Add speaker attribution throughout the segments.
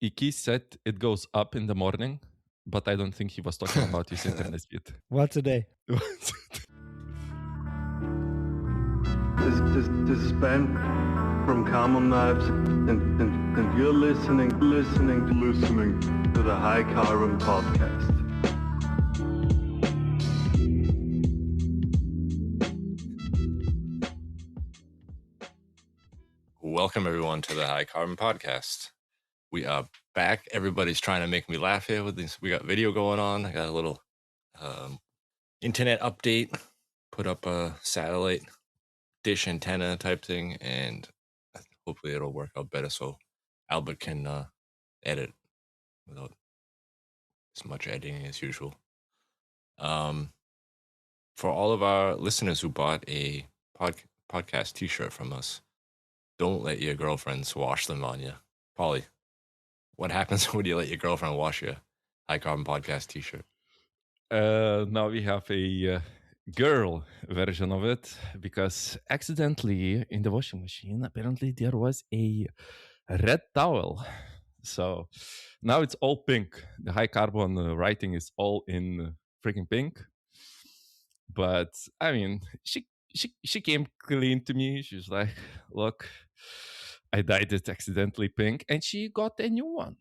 Speaker 1: Iki said it goes up in the morning, but I don't think he was talking about his internet speed.
Speaker 2: Once a day.
Speaker 3: This is Ben from Common Knives, and you're listening to the High Carbon Podcast.
Speaker 4: Welcome everyone to the High Carbon Podcast. We are back. Everybody's trying to make me laugh here with this. We got video going on. I got a little internet update. Put up a satellite dish antenna type thing, and hopefully it'll work out better so Albert can edit without as much editing as usual. For all of our listeners who bought a podcast t-shirt from us, don't let your girlfriends wash them on you. Polly, what happens when you let your girlfriend wash your High Carbon Podcast t-shirt?
Speaker 1: Now we have a girl version of it because accidentally in the washing machine, apparently there was a red towel. So now it's all pink. The High Carbon writing is all in freaking pink. But I mean, she came clean to me. She was like, look, I dyed it accidentally pink, and she got a new one.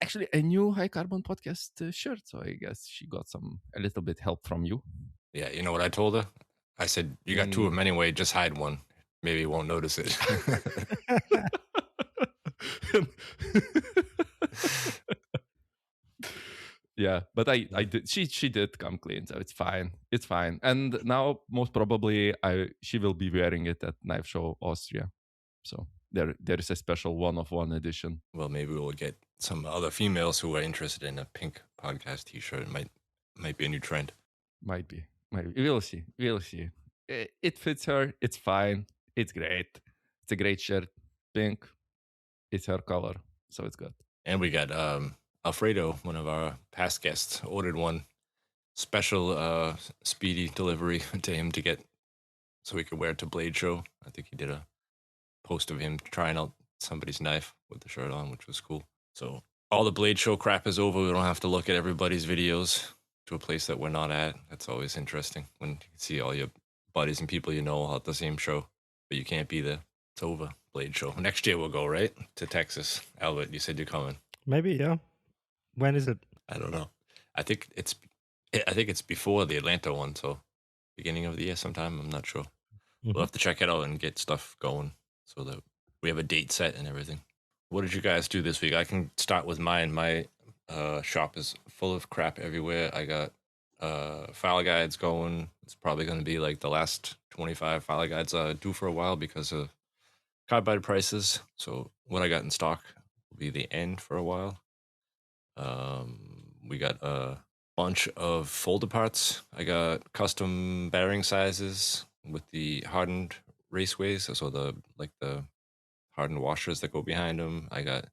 Speaker 1: Actually, a new High Carbon Podcast shirt. So I guess she got a little bit help from you.
Speaker 4: Yeah, you know what I told her? I said, you got two of them anyway, just hide one. Maybe you won't notice it.
Speaker 1: Yeah, but I did. She did come clean, so it's fine. It's fine. And now, most probably, she will be wearing it at Knife Show Austria. So there is a special one-of-one edition.
Speaker 4: Well, maybe we'll get some other females who are interested in a pink podcast t-shirt. It might be a new trend.
Speaker 1: Might be. We'll see. It fits her. It's fine. It's great. It's a great shirt. Pink. It's her color, so it's good.
Speaker 4: And we got Alfredo, one of our past guests, ordered one special speedy delivery to him to get so he could wear it to Blade Show. I think he did a post of him trying out somebody's knife with the shirt on, which was cool. So all the Blade Show crap is over. We don't have to look at everybody's videos to a place that we're not at. That's always interesting when you see all your buddies and people you know at the same show, but you can't be there. It's over. Blade Show. Next year we'll go, right? To Texas. Albert, you said you're coming.
Speaker 2: Maybe, yeah. When is it?
Speaker 4: I don't know. I think it's before the Atlanta one, so beginning of the year sometime. I'm not sure. Mm-hmm. We'll have to check it out and get stuff going so that we have a date set and everything. What did you guys do this week? I can start with mine. My shop is full of crap everywhere. I got file guides going. It's probably going to be like the last 25 file guides due for a while because of carbide prices. So what I got in stock will be the end for a while. We got a bunch of folder parts. I got custom bearing sizes with the hardened raceways, so the hardened washers that go behind them. I got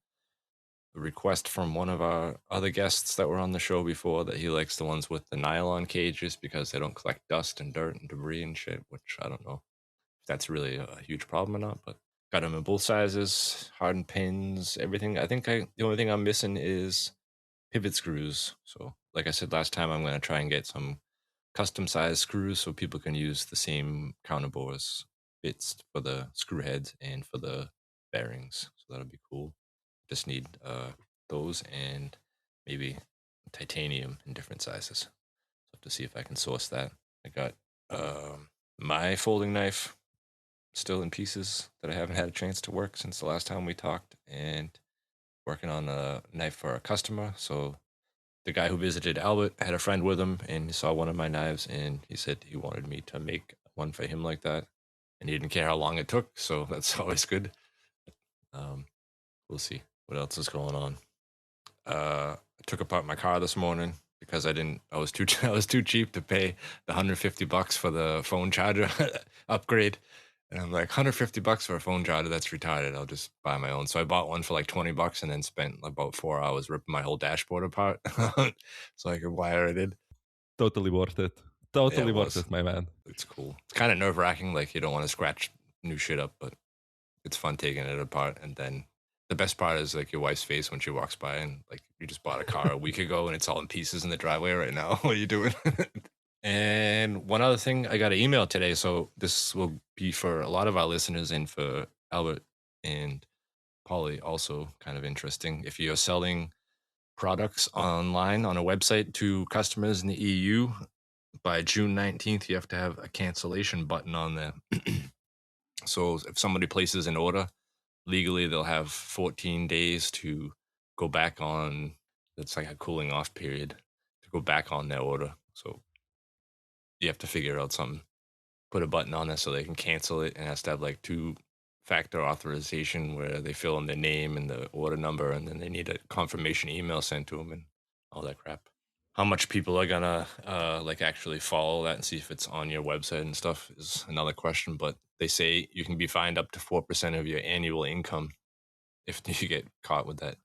Speaker 4: a request from one of our other guests that were on the show before that he likes the ones with the nylon cages because they don't collect dust and dirt and debris and shit, which I don't know if that's really a huge problem or not, but got them in both sizes, hardened pins, everything. I think the only thing I'm missing is pivot screws. So like I said last time, I'm going to try and get some custom size screws so people can use the same counterbores bits for the screw heads and for the bearings. So that'll be cool. Just need those and maybe titanium in different sizes. So I have to see if I can source that. I got my folding knife still in pieces that I haven't had a chance to work since the last time we talked, and working on a knife for a customer. So the guy who visited Albert had a friend with him, and he saw one of my knives, and he said he wanted me to make one for him like that, and he didn't care how long it took, so that's always good. We'll see what else is going on. I took apart my car this morning because I was too cheap to pay the $150 for the phone charger upgrade. And I'm like, $150 for a phone charger, that's retarded. I'll just buy my own. So I bought one for like $20 and then spent about 4 hours ripping my whole dashboard apart so I could wire it in.
Speaker 1: Totally worth it. Totally worth it, my man.
Speaker 4: It's cool. It's kind of nerve-wracking. Like, you don't want to scratch new shit up, but it's fun taking it apart and then The best part is like your wife's face when she walks by and like you just bought a car a week ago and it's all in pieces in the driveway right now. What are you doing? And one other thing, I got an email today. So this will be for a lot of our listeners and for Albert and Polly also kind of interesting. If you're selling products online on a website to customers in the EU, by June 19th, you have to have a cancellation button on there. So if somebody places an order, legally they'll have 14 days to go back on. It's like a cooling off period to go back on their order. So you have to figure out something, put a button on there so they can cancel it, and it has to have like 2-factor authorization where they fill in their name and the order number, and then they need a confirmation email sent to them and all that crap. How much people are gonna like actually follow that and see if it's on your website and stuff is another question. But they say you can be fined up to 4% of your annual income if you get caught with that,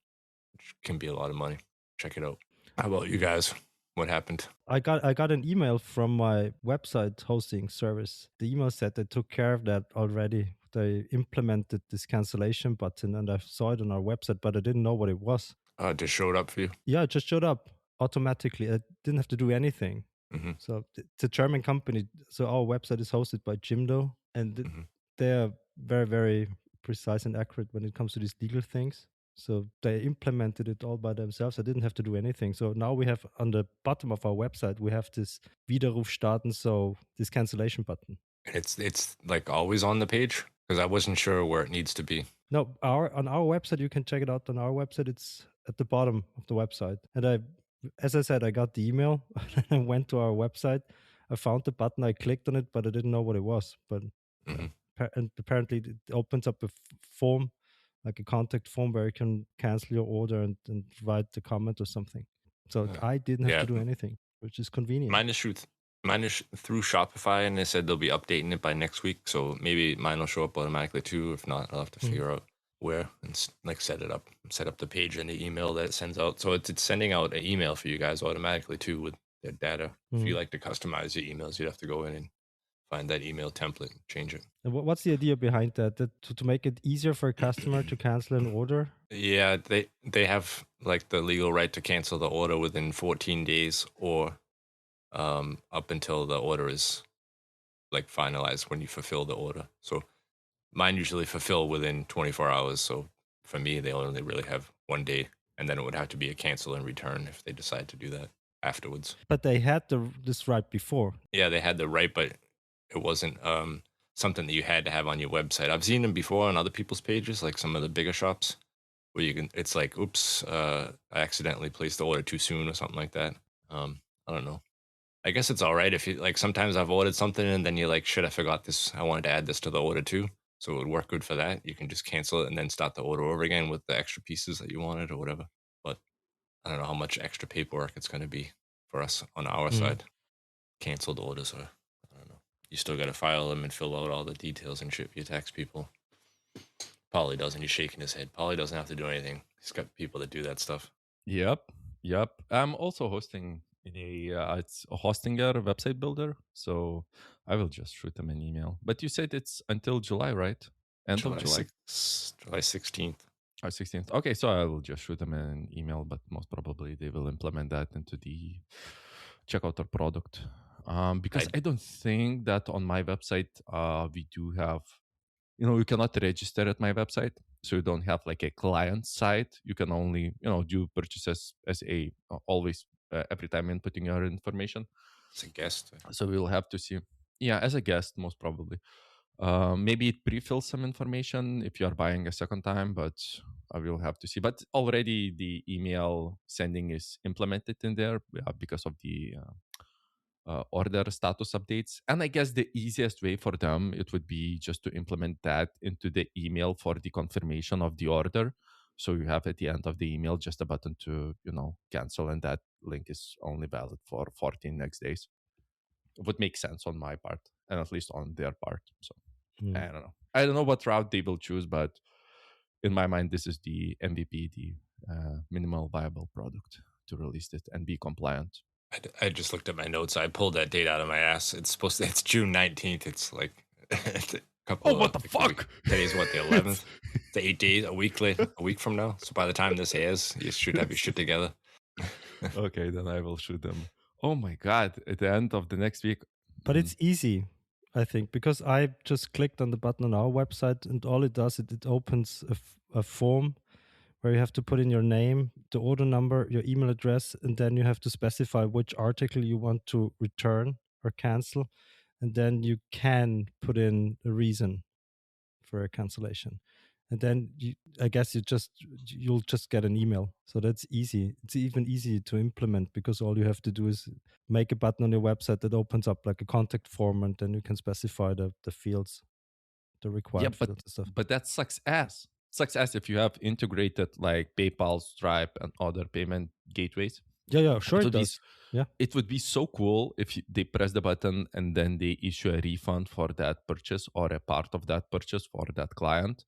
Speaker 4: which can be a lot of money. Check it out. How about you guys? What happened?
Speaker 2: I got an email from my website hosting service. The email said they took care of that already. They implemented this cancellation button, and I saw it on our website, but I didn't know what it was.
Speaker 4: It just showed up for you?
Speaker 2: Yeah, it just showed up automatically. I didn't have to do anything.
Speaker 4: Mm-hmm.
Speaker 2: So it's a German company. So our website is hosted by Jimdo, and they're very, very precise and accurate when it comes to these legal things. So they implemented it all by themselves. I didn't have to do anything. So now we have on the bottom of our website, we have this Widerruf starten, so this cancellation button.
Speaker 4: It's like always on the page, because I wasn't sure where it needs to be.
Speaker 2: No, on our website, you can check it out on our website. It's at the bottom of the website. And as I said, I got the email. I went to our website. I found the button. I clicked on it, but I didn't know what it was. But and apparently it opens up a form, like a contact form where you can cancel your order and write the comment or something. So I didn't have to do anything, which is convenient.
Speaker 4: Mine is through Shopify, and they said they'll be updating it by next week. So maybe mine will show up automatically too. If not, I'll have to figure out where and like set up the page and the email that it sends out. So it's sending out an email for you guys automatically too with their data. If you like to customize your emails, you'd have to go in and find that email template and change it.
Speaker 2: And what's the idea behind that? To make it easier for a customer to cancel an order?
Speaker 4: Yeah, they have like the legal right to cancel the order within 14 days or up until the order is like finalized when you fulfill the order. So mine usually fulfill within 24 hours. So for me, they only really have 1 day, and then it would have to be a cancel and return if they decide to do that afterwards.
Speaker 2: But they had this right before.
Speaker 4: Yeah, they had the right, but it wasn't something that you had to have on your website. I've seen them before on other people's pages, like some of the bigger shops, where you can. It's like, oops, I accidentally placed the order too soon or something like that. I don't know. I guess it's all right if you like. Sometimes I've ordered something and then you're like, shit, I forgot this. I wanted to add this to the order too, so it would work good for that. You can just cancel it and then start the order over again with the extra pieces that you wanted or whatever. But I don't know how much extra paperwork it's going to be for us on our side. Canceled orders, or I don't know. You still got to file them and fill out all the details and shit for your tax people. Polly doesn't. He's shaking his head. Polly doesn't have to do anything. He's got people that do that stuff.
Speaker 1: Yep. I'm also hosting in it's a Hostinger website builder, so I will just shoot them an email. But you said it's until July, right? End of July.
Speaker 4: July 16th.
Speaker 1: Or 16th. Okay, so I will just shoot them an email, but most probably they will implement that into the checkout or product. Because I don't think that on my website we do have, you cannot register at my website, so you don't have like a client site. You can only, do purchases as a always every time inputting your information.
Speaker 4: As a guest.
Speaker 1: So we'll have to see. Yeah, as a guest, most probably. Maybe it pre-fills some information if you are buying a second time, but I will have to see. But already the email sending is implemented in there because of the order status updates. And I guess the easiest way for them, it would be just to implement that into the email for the confirmation of the order. So you have at the end of the email just a button to, cancel, and that link is only valid for 14 next days. It would make sense on my part, and at least on their part. So I don't know. I don't know what route they will choose, but in my mind, this is the MVP, the minimal viable product to release it and be compliant.
Speaker 4: I just looked at my notes. I pulled that date out of my ass. It's June 19th. It's like couple
Speaker 1: what the
Speaker 4: like,
Speaker 1: fuck?
Speaker 4: today's what, the 11th? It's 8 days, a week from now. So by the time this airs, you should have your shit together.
Speaker 1: Okay, then I will shoot them. Oh my god! At the end of the next week.
Speaker 2: But it's easy, I think, because I just clicked on the button on our website, and all it does, it opens a form where you have to put in your name, the order number, your email address, and then you have to specify which article you want to return or cancel. And then you can put in a reason for a cancellation. And then I guess you'll just get an email. So that's easy. It's even easy to implement because all you have to do is make a button on your website that opens up like a contact form, and then you can specify the fields, the required fields and stuff.
Speaker 1: But that sucks ass. Sucks ass if you have integrated like PayPal, Stripe, and other payment gateways.
Speaker 2: Yeah, sure it does.
Speaker 1: It would be so cool if they press the button and then they issue a refund for that purchase or a part of that purchase for that client.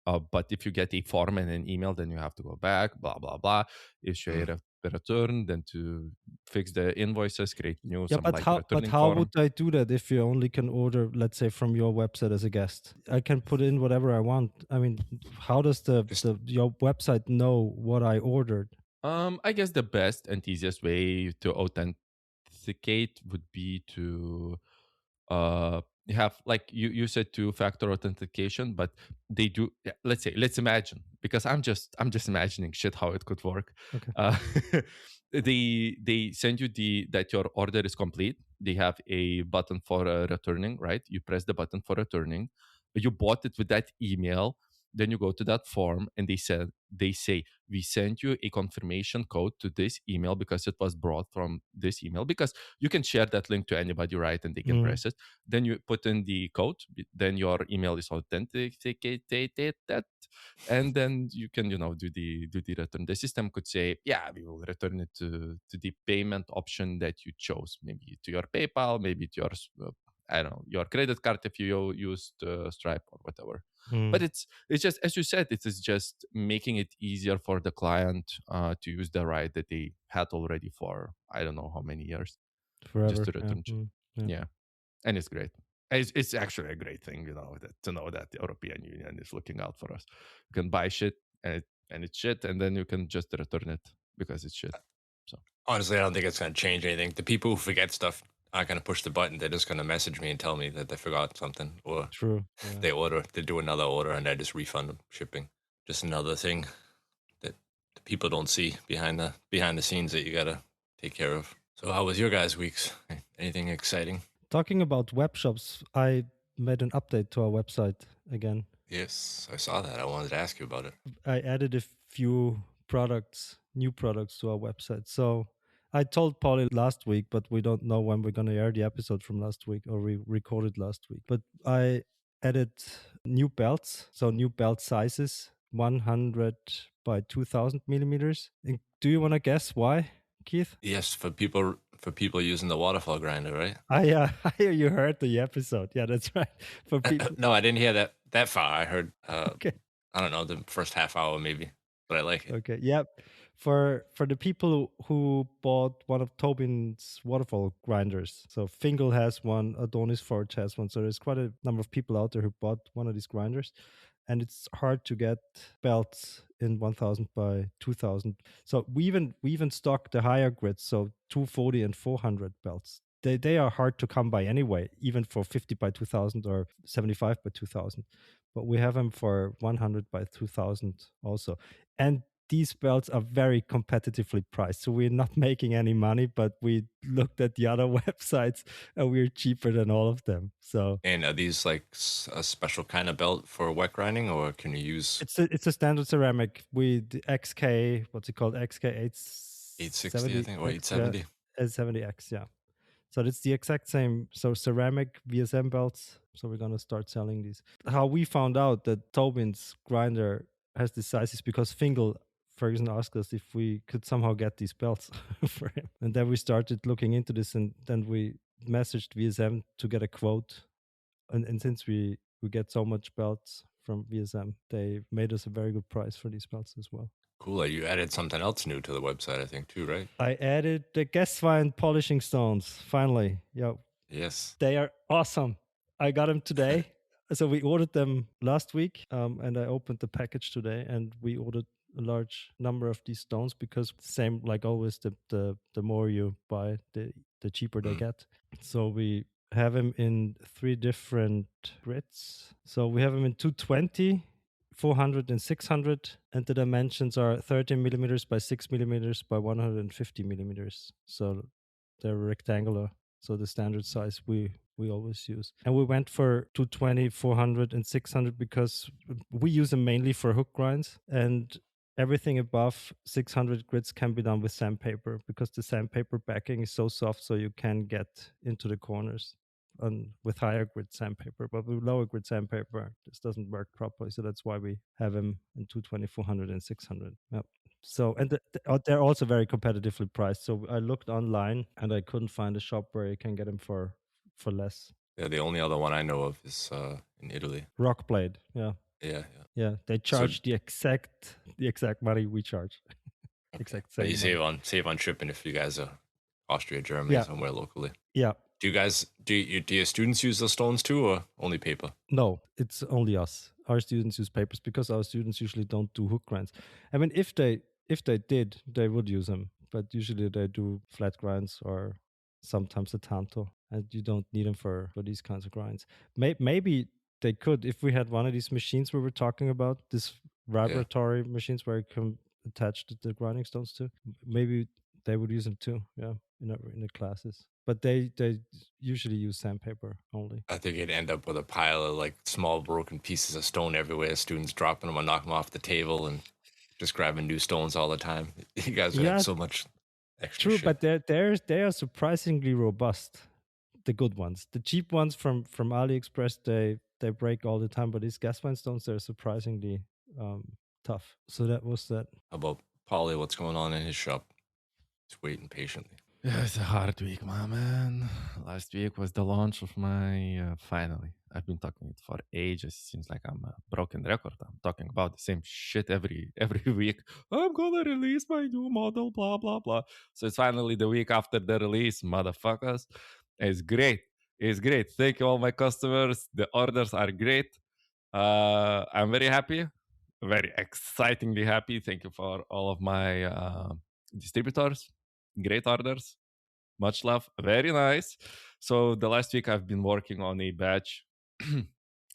Speaker 1: But if you get a form and an email, then you have to go back, blah, blah, blah, issue a return, then to fix the invoices, create new,
Speaker 2: but how would I do that if you only can order, let's say, from your website as a guest? I can put in whatever I want. I mean, how does your website know what I ordered?
Speaker 1: I guess the best and easiest way to authenticate would be to have, like you said, two-factor authentication, but they do. Let's imagine, because I'm just imagining shit how it could work.
Speaker 2: Okay.
Speaker 1: They send you that your order is complete. They have a button for returning, right? You press the button for returning. You bought it with that email. Then you go to that form and they say, we sent you a confirmation code to this email because it was brought from this email, because you can share that link to anybody, right? And they can press it. Then you put in the code, then your email is authenticated, and then you can, do the return. The system could say, yeah, we will return it to the payment option that you chose, maybe to your PayPal, maybe to your I don't know, your credit card if you used Stripe or whatever. But it's just, as you said, it is just making it easier for the client to use the right that they had already for I don't know how many years.
Speaker 2: Forever.
Speaker 1: Just to return. Yeah. And it's great. It's actually a great thing, to know that the European Union is looking out for us. You can buy shit and it's shit, and then you can just return it because it's shit. So
Speaker 4: honestly, I don't think it's going to change anything. The people who forget stuff aren't going to push the button. They're just going to message me and tell me that they forgot something, or they do another order and I just refund them shipping. Just another thing that the people don't see behind the scenes that you got to take care of. So how was your guys' weeks? Anything exciting?
Speaker 2: Talking about web shops, I made an update to our website again.
Speaker 4: Yes, I saw that. I wanted to ask you about it.
Speaker 2: I added a few new products to our website. So I told Polly last week, but we don't know when we're going to air the episode from last week, or we recorded last week. But I added new belts, so new belt sizes, 100 by 2000 millimeters. And do you want to guess why, Keith?
Speaker 4: Yes, for people using the waterfall grinder, right?
Speaker 2: I hear you heard the episode. Yeah, that's right. For people.
Speaker 4: No, I didn't hear that far. I heard
Speaker 2: okay.
Speaker 4: I don't know, the first half hour maybe, but I like it.
Speaker 2: Okay, yep. For the people who bought one of Tobin's waterfall grinders, so Fingal has one, Adonis Forge has one, so there's quite a number of people out there who bought one of these grinders, and it's hard to get belts in 1000 by 2000. So we even stock the higher grids, so 240 and 400 belts. They are hard to come by anyway, even for 50 by 2000 or 75 by 2000. But we have them for 100 by 2000 also. And these belts are very competitively priced. So we're not making any money, but we looked at the other websites and we're cheaper than all of them. So.
Speaker 4: And are these like a special kind of belt for wet grinding, or can you use?
Speaker 2: It's a standard ceramic with the XK, what's it called? XK
Speaker 4: 860, I think, or 870.
Speaker 2: 870X, yeah. So it's the exact same. So ceramic VSM belts. So we're going to start selling these. How we found out that Tobin's grinder has the sizes because Fingal Ferguson asked us if we could somehow get these belts for him. And then we started looking into this, and then we messaged VSM to get a quote. And since we get so much belts from VSM, they made us a very good price for these belts as well.
Speaker 4: Cool. You added something else new to the website, I think, too, right?
Speaker 2: I added the Guestwein polishing stones, finally. Yeah.
Speaker 4: Yes.
Speaker 2: They are awesome. I got them today. So we ordered them last week, and I opened the package today, and we ordered a large number of these stones because same like always, the more you buy, the cheaper they get. So we have them in 3 different grids. So we have them in 220, 400 and 600, and the dimensions are 13 millimeters by 6 millimeters by 150 millimeters. So they're rectangular. So the standard size we always use. And we went for 220, 400 and 600 because we use them mainly for hook grinds, and everything above 600 grids can be done with sandpaper because the sandpaper backing is so soft, so you can get into the corners with higher grid sandpaper. But with lower grid sandpaper, this doesn't work properly. So that's why we have them in 220, 400 and 600. Yep. So, and they're also very competitively priced. So I looked online and I couldn't find a shop where you can get them for less.
Speaker 4: Yeah, the only other one I know of is in Italy.
Speaker 2: Rockblade, yeah.
Speaker 4: Yeah.
Speaker 2: They charge the exact money we charge.
Speaker 4: Okay.
Speaker 2: Exact
Speaker 4: But
Speaker 2: same.
Speaker 4: you save on shipping if you guys are Austria, Germany, somewhere locally.
Speaker 2: Yeah.
Speaker 4: Do your students use those stones too, or only paper?
Speaker 2: No, it's only us. Our students use papers because our students usually don't do hook grinds. I mean, if they did, they would use them, but usually they do flat grinds or sometimes a tanto, and you don't need them for these kinds of grinds. Maybe they could if we had one of these machines we were talking about, this vibratory machines where you can attach the grinding stones to. Maybe they would use them too. Yeah, in the classes. But they usually use sandpaper only.
Speaker 4: I think you'd end up with a pile of like small broken pieces of stone everywhere. Students dropping them and knocking them off the table and just grabbing new stones all the time. You guys would have so much extra
Speaker 2: True,
Speaker 4: shit.
Speaker 2: but they are surprisingly robust. The good ones, the cheap ones from AliExpress, they break all the time. But these gas line stones, they're surprisingly tough. So that was that.
Speaker 4: How about Paulie? What's going on in his shop? He's waiting patiently.
Speaker 1: Yeah, it's a hard week, my man. Last week was the launch of my finally. I've been talking it for ages. Seems like I'm a broken record. I'm talking about the same shit every week. I'm gonna release my new model, blah blah blah. So it's finally the week after the release, motherfuckers. It's great. It's great. Thank you all my customers. The orders are great. I'm very happy, very excitingly happy. Thank you for all of my distributors. Great orders. Much love. Very nice. So the last week I've been working on a batch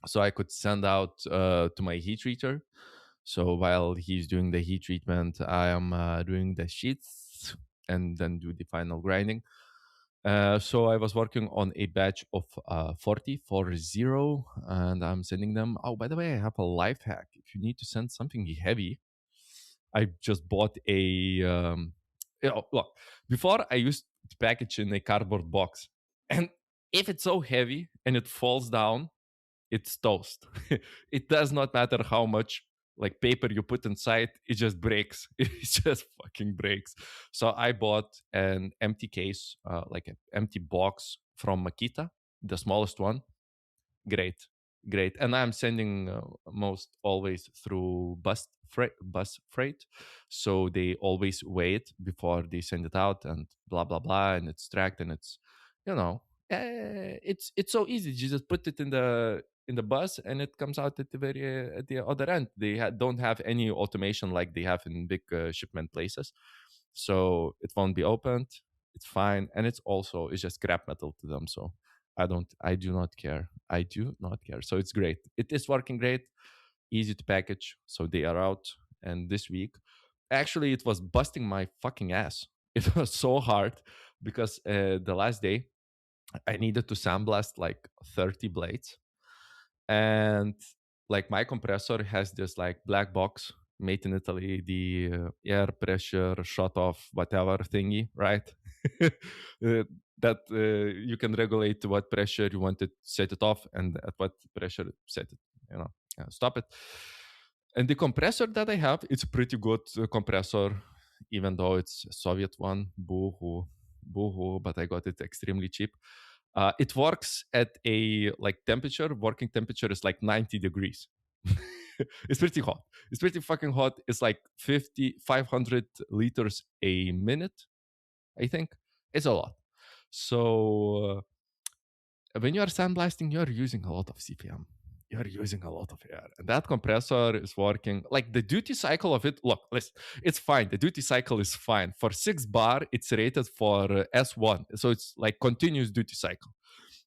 Speaker 1: so I could send out to my heat treater. So while he's doing the heat treatment, I am doing the sheets and then do the final grinding. So I was working on a batch of 40, and I'm sending them. Oh, by the way, I have a life hack. If you need to send something heavy, I just bought a look, before I used to package in a cardboard box, and if it's so heavy and it falls down, it's toast. It does not matter how much like paper you put inside, it just breaks. It just fucking breaks. So I bought an empty case, like an empty box from Makita, the smallest one. Great. And I'm sending most always through bus freight. So they always wait before they send it out and blah, blah, blah. And it's tracked and it's, it's so easy. You just put it in the bus and it comes out at the other end. They don't have any automation like they have in big shipment places. So it won't be opened. It's fine. And it's just scrap metal to them. So I do not care. So it's great. It is working great, easy to package. So they are out. And this week, actually, it was busting my fucking ass. It was so hard because the last day I needed to sandblast like 30 blades. And like my compressor has this like black box made in Italy, the air pressure shut off whatever thingy, right? That you can regulate to what pressure you want to set it off and at what pressure set it, stop it. And the compressor that I have, it's a pretty good compressor, even though it's a Soviet one. Boo-hoo, but I got it extremely cheap. It works at a working temperature is like 90 degrees. It's pretty hot. It's pretty fucking hot. It's like 500 liters a minute, I think. It's a lot. So when you are sandblasting, you're using a lot of CPM. you're using a lot of air. And that compressor is working. Like the duty cycle of it, look, listen, it's fine. The duty cycle is fine. For 6 bar, it's rated for S1. So it's like continuous duty cycle.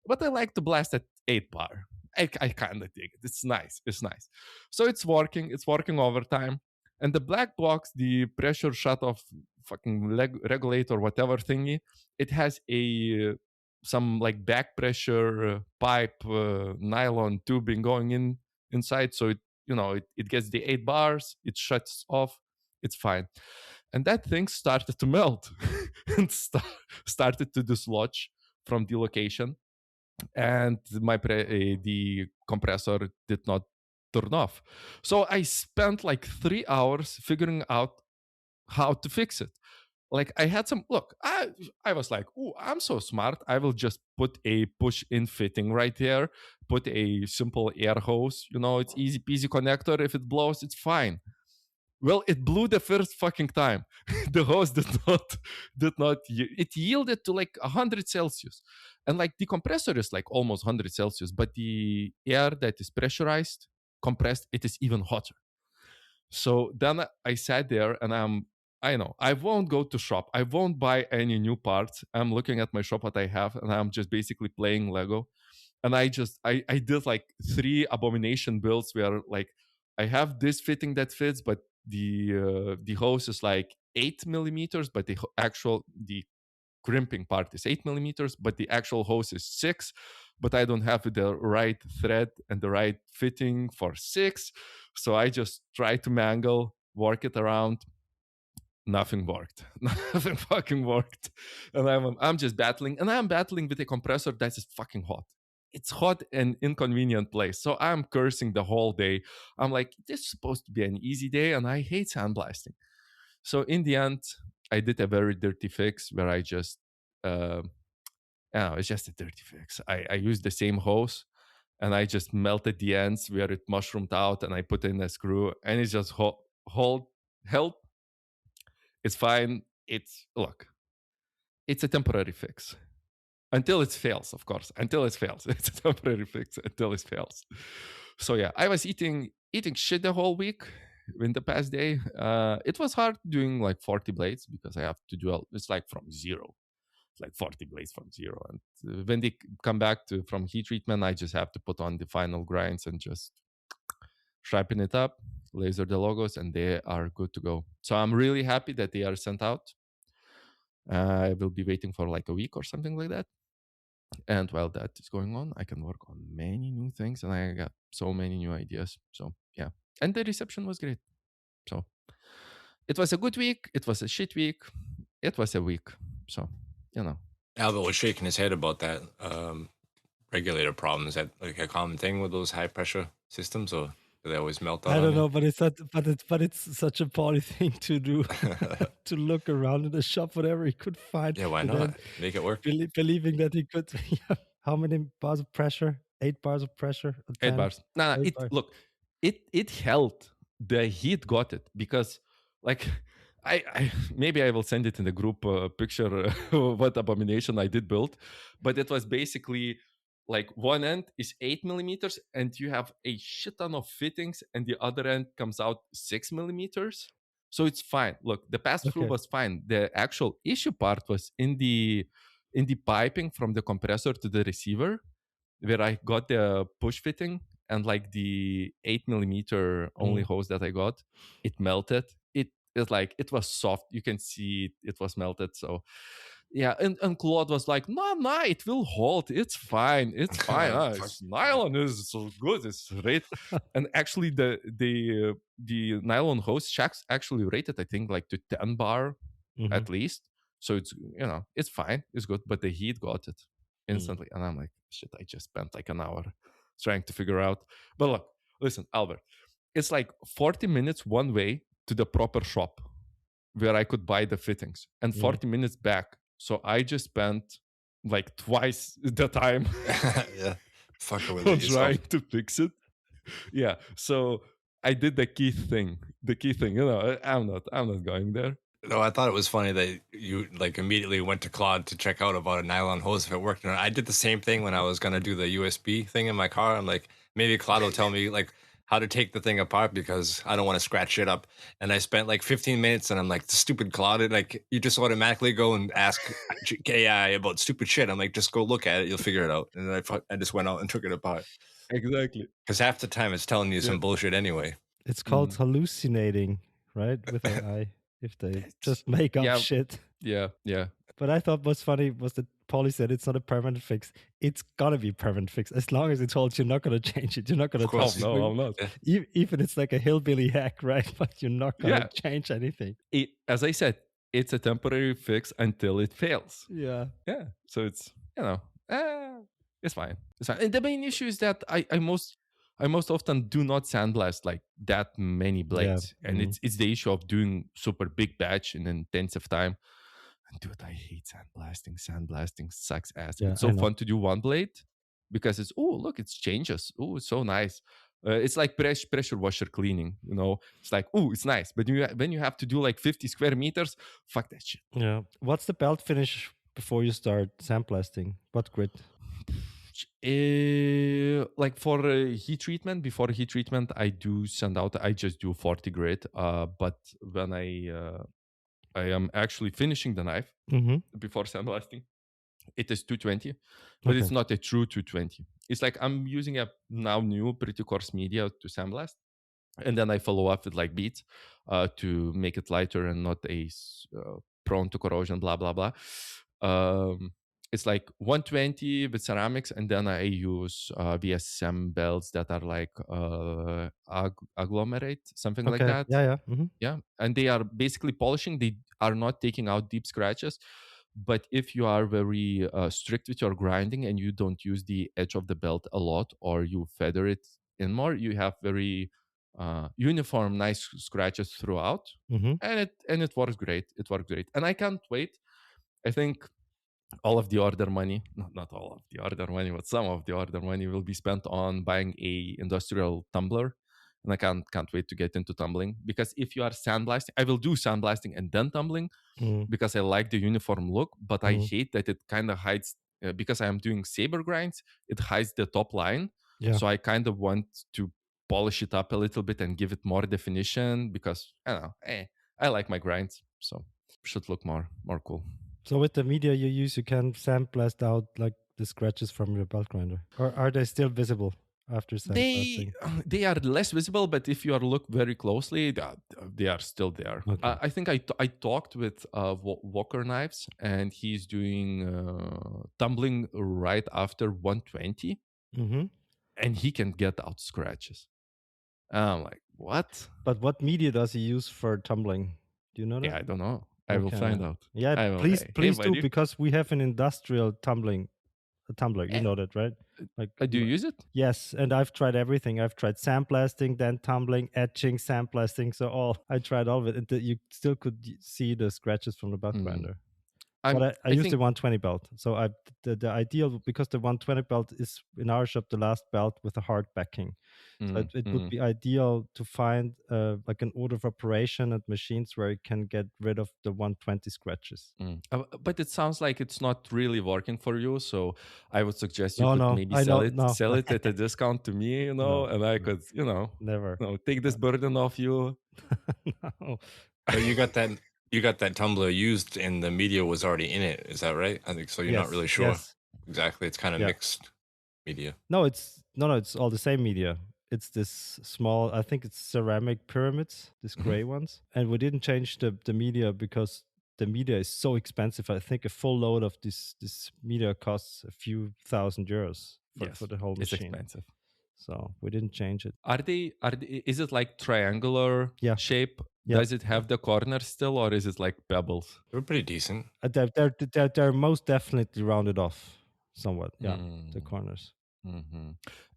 Speaker 1: But I like to blast at 8 bar. I kind of dig it. It's nice. It's nice. So it's working. It's working overtime. And the black box, the pressure shutoff fucking regulator, whatever thingy, it has a some like back pressure pipe nylon tubing going inside. So it, you know, it gets the 8 bars, it shuts off, it's fine. And that thing started to melt and started to dislodge from the location. And the compressor did not turn off. So I spent like 3 hours figuring out how to fix it. Like I had some look, I was like, oh, I'm so smart. I will just put a push-in fitting right there, put a simple air hose. You know, it's easy peasy connector. If it blows, it's fine. Well, it blew the first fucking time. The hose did not. It yielded to like 100 Celsius, and like the compressor is like almost 100 Celsius, but the air that is pressurized, compressed, it is even hotter. So then I sat there, and I know I won't go to shop. I won't buy any new parts. I'm looking at my shop that I have, and I'm just basically playing Lego. And I did like 3 abomination builds where like I have this fitting that fits, but the hose is like 8 millimeters, but the crimping part is 8 millimeters, but the actual hose is 6. But I don't have the right thread and the right fitting for 6. So I just try to mangle, work it around. Nothing worked. Nothing fucking worked. And I'm just battling. And I'm battling with a compressor that is fucking hot. It's hot and inconvenient place. So I'm cursing the whole day. I'm like, this is supposed to be an easy day, and I hate sandblasting. So in the end, I did a very dirty fix where I just, it's just a dirty fix. I used the same hose, and I just melted the ends where it mushroomed out, and I put in a screw, and it just held. It's fine. It's a temporary fix. Until it fails, of course. Until it fails. It's a temporary fix until it fails. So yeah, I was eating shit the whole week in the past day. It was hard doing like 40 blades because I have to do it's like from zero. It's like 40 blades from zero. And when they come back from heat treatment, I just have to put on the final grinds and just sharpen it up, laser the logos, and they are good to go. So I'm really happy that they are sent out. I will be waiting for like a week or something like that. And while that is going on, I can work on many new things, and I got so many new ideas. So yeah, and the reception was great. So it was a good week. It was a shit week. It was a week. So, you know.
Speaker 4: Albert was shaking his head about that regulator problem. Is that like a common thing with those high pressure systems, or do they always melt out?
Speaker 2: I don't know, but it's such a party thing to do. To look around in the shop, whatever he could find.
Speaker 4: Yeah, why not? Make it work.
Speaker 2: Believing that he could. How many bars of pressure? 8 bars of pressure?
Speaker 1: 8 bars. No, look, it held. The heat got it because, like, I maybe I will send it in the group picture what abomination I did build, but it was basically like one end is 8 millimeters and you have a shit ton of fittings, and the other end comes out 6 millimeters. So it's fine. Look, the pass-through was fine. The actual issue part was in the piping from the compressor to the receiver, where I got the push fitting, and like the 8 millimeter only hose that I got, it melted. It was soft. You can see it was melted. So yeah, and Claude was like, no, it will hold. It's fine. It's fine. Nylon is so good. It's great. And actually, the nylon hose shacks actually rated, I think, like to 10 bar at least. So it's, it's fine. It's good. But the heat got it instantly. And I'm like, shit, I just spent like an hour trying to figure out. But look, listen, Albert, it's like 40 minutes one way to the proper shop where I could buy the fittings, and 40 minutes back. So I just spent like twice the time trying to fix it. Yeah. So I did the key thing. I'm not going there.
Speaker 4: No, I thought it was funny that you like immediately went to Claude to check out about a nylon hose if it worked. And I did the same thing when I was going to do the USB thing in my car. I'm like, maybe Claude will tell me like how to take the thing apart because I don't want to scratch it up. And I spent like 15 minutes and I'm like, stupid Claude, like you just automatically go and ask AI about stupid shit. I'm like, just go look at it, you'll figure it out. And then I just went out and took it apart.
Speaker 1: Exactly.
Speaker 4: Because half the time it's telling you some bullshit anyway.
Speaker 2: It's called hallucinating, right? With AI, if they just make up shit.
Speaker 1: Yeah.
Speaker 2: But I thought what's funny was that Paulie said it's not a permanent fix. It's gotta be permanent fix as long as it holds. You're not gonna change it. You're not gonna touch it.
Speaker 1: No, I'm not.
Speaker 2: Even it's like a hillbilly hack, right? But you're not gonna change anything.
Speaker 1: As I said, it's a temporary fix until it fails.
Speaker 2: Yeah.
Speaker 1: So it's it's fine. It's fine. And the main issue is that I most often do not sandblast like that many blades, and it's the issue of doing super big batch in intensive time. And dude, I hate sandblasting. Sandblasting sucks ass. It's so fun to do one blade because it's look, it's changes. It's so nice. It's like pressure washer cleaning. It's like it's nice, but when you have to do like 50 square meters, fuck that shit.
Speaker 2: Yeah. What's the belt finish before you start sandblasting? What grit?
Speaker 1: Like for heat treatment, before heat treatment, I just do 40 grit. But when I am actually finishing the knife before sandblasting, it is 220, but it's not a true 220. It's like I'm using a now new pretty coarse media to sandblast, and then I follow up with like beads to make it lighter and not prone to corrosion, blah blah blah. It's like 120 with ceramics, and then I use VSM belts that are like agglomerate, something like that. Yeah, and they are basically polishing. They are not taking out deep scratches. But if you are very strict with your grinding and you don't use the edge of the belt a lot, or you feather it in more, you have very uniform, nice scratches throughout, and it works great. It works great, and I can't wait. I think all of the order money, not all of the order money, but some of the order money will be spent on buying a industrial tumbler. And I can't wait to get into tumbling, because if you are sandblasting, I will do sandblasting and then tumbling because I like the uniform look, but I hate that it kind of hides, because I am doing saber grinds, it hides the top line. So I kind of want to polish it up a little bit and give it more definition, because I don't know, I like my grinds, so should look more cool.
Speaker 2: So with the media you use, you can sandblast out like the scratches from your belt grinder, or are they still visible after sandblasting?
Speaker 1: They are less visible, but if you are look very closely, they are still there. Okay. I think I talked with Walker Knives, and he's doing tumbling right after 120, and he can get out scratches. I'm like, what?
Speaker 2: But what media does he use for tumbling? Do you know that?
Speaker 1: Yeah, I don't know. I will find out.
Speaker 2: Yeah, please do, because we have an industrial tumbler. You know that, right?
Speaker 1: Like, do you use it?
Speaker 2: Yes, and I've tried everything. I've tried sandblasting, then tumbling, etching, sandblasting. So I tried all of it. And you still could see the scratches from the belt grinder. But I used the 120 belt. So the ideal, because the 120 belt is in our shop the last belt with a hard backing. So it would be ideal to find like an order of operation and machines where you can get rid of the 120 scratches.
Speaker 1: But it sounds like it's not really working for you. So I would suggest you could maybe sell it at a discount to me, and I could,
Speaker 2: never
Speaker 1: take this burden off you.
Speaker 2: No.
Speaker 4: So you got that tumbler used and the media was already in it. Is that right? I think so. You're not really sure. Exactly. It's kind of mixed media.
Speaker 2: No, it's all the same media. It's this small, I think it's ceramic pyramids, these gray ones. And we didn't change the media because the media is so expensive. I think a full load of this media costs a few €1,000 for the whole machine.
Speaker 1: It's expensive.
Speaker 2: So we didn't change it.
Speaker 1: Is it like triangular shape? Yeah. Does it have the corners still, or is it like pebbles?
Speaker 4: They're pretty decent.
Speaker 2: They're most definitely rounded off somewhat. Yeah, the corners.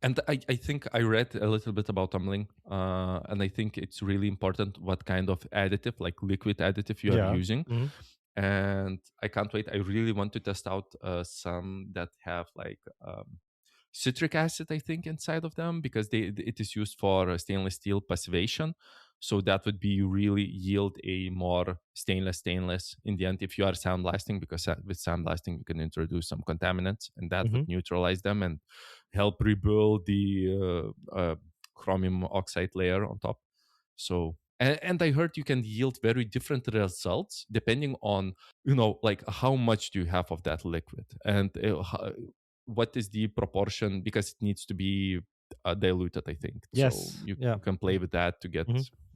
Speaker 1: And I think I read a little bit about tumbling, and I think it's really important what kind of additive, like liquid additive, you are using. And I can't wait. I really want to test out some that have like citric acid, I think, inside of them, because it is used for stainless steel passivation. So that would be really yield a more stainless in the end if you are sandblasting, because with sandblasting you can introduce some contaminants and that would neutralize them and help rebuild the chromium oxide layer on top. So and I heard you can yield very different results depending on, like how much do you have of that liquid and what is the proportion, because it needs to be diluted, I think.
Speaker 2: Yes.
Speaker 1: So you can play with that to get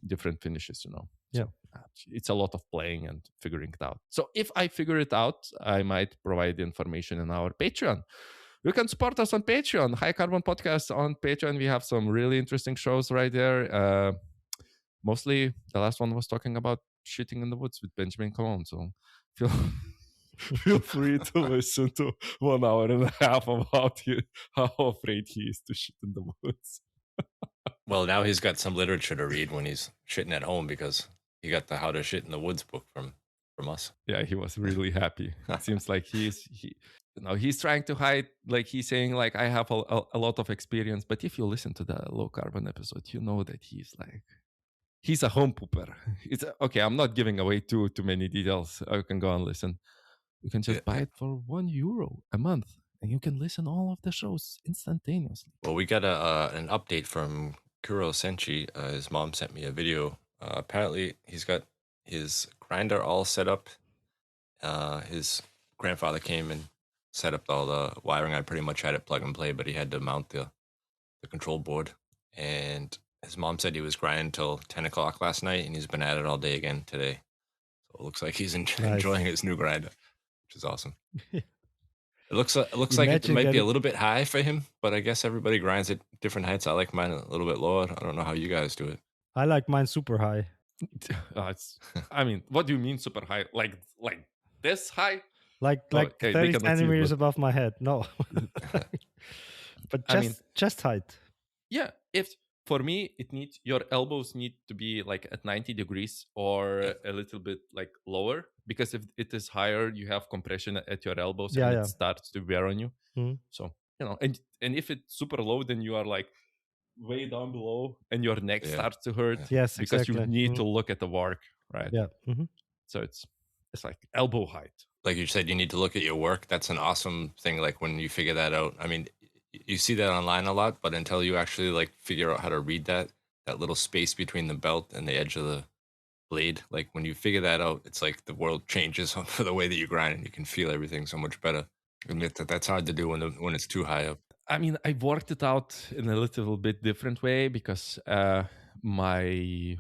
Speaker 1: different finishes,
Speaker 2: Yeah.
Speaker 1: So it's a lot of playing and figuring it out. So if I figure it out, I might provide the information in our Patreon. You can support us on Patreon, High Carbon Podcast on Patreon. We have some really interesting shows right there. Mostly the last one was talking about shitting in the woods with Benjamin Cologne. So feel free to listen to 1 hour and a half about how afraid he is to shit in the woods.
Speaker 4: Well, now he's got some literature to read when he's shitting at home, because he got the How to Shit in the Woods book from us.
Speaker 1: Yeah, he was really happy. It seems like he's trying to hide, like he's saying like I have a lot of experience, but if you listen to the low carbon episode, you know that he's a home pooper. It's okay. I'm not giving away too many details. You can go and listen. You can just buy it for €1 a month, and you can listen all of the shows instantaneously.
Speaker 4: Well, we got an update from Kuro Senshi. His mom sent me a video. Apparently, he's got his grinder all set up. His grandfather came and set up all the wiring. I pretty much had it plug and play, but he had to mount the control board. And his mom said he was grinding till 10 o'clock last night, and he's been at it all day again today. So it looks like he's enjoying his new grinder, which is awesome. It looks like it might be a little bit high for him, but I guess everybody grinds at different heights. I like mine a little bit lower. I don't know how you guys do it.
Speaker 2: I like mine super high.
Speaker 1: I mean, what do you mean super high? Like this high?
Speaker 2: Like 30 centimeters above my head. No. But chest height.
Speaker 1: Yeah. For me, your elbows need to be like at 90 degrees or a little bit like lower, because if it is higher, you have compression at your elbows and it starts to wear on you. So, and if it's super low, then you are like way down below and your neck starts to hurt.
Speaker 2: Yes,
Speaker 1: because you need to look at the work, right?
Speaker 2: Yeah.
Speaker 1: So it's like elbow height.
Speaker 4: Like you said, you need to look at your work. That's an awesome thing. Like when you figure that out, I mean, you see that online a lot, but until you actually like figure out how to read that little space between the belt and the edge of the blade, like when you figure that out, it's like the world changes for the way that you grind, and you can feel everything so much better. Admit that's hard to do when it's too high up.
Speaker 1: I mean, I worked it out in a little bit different way, because my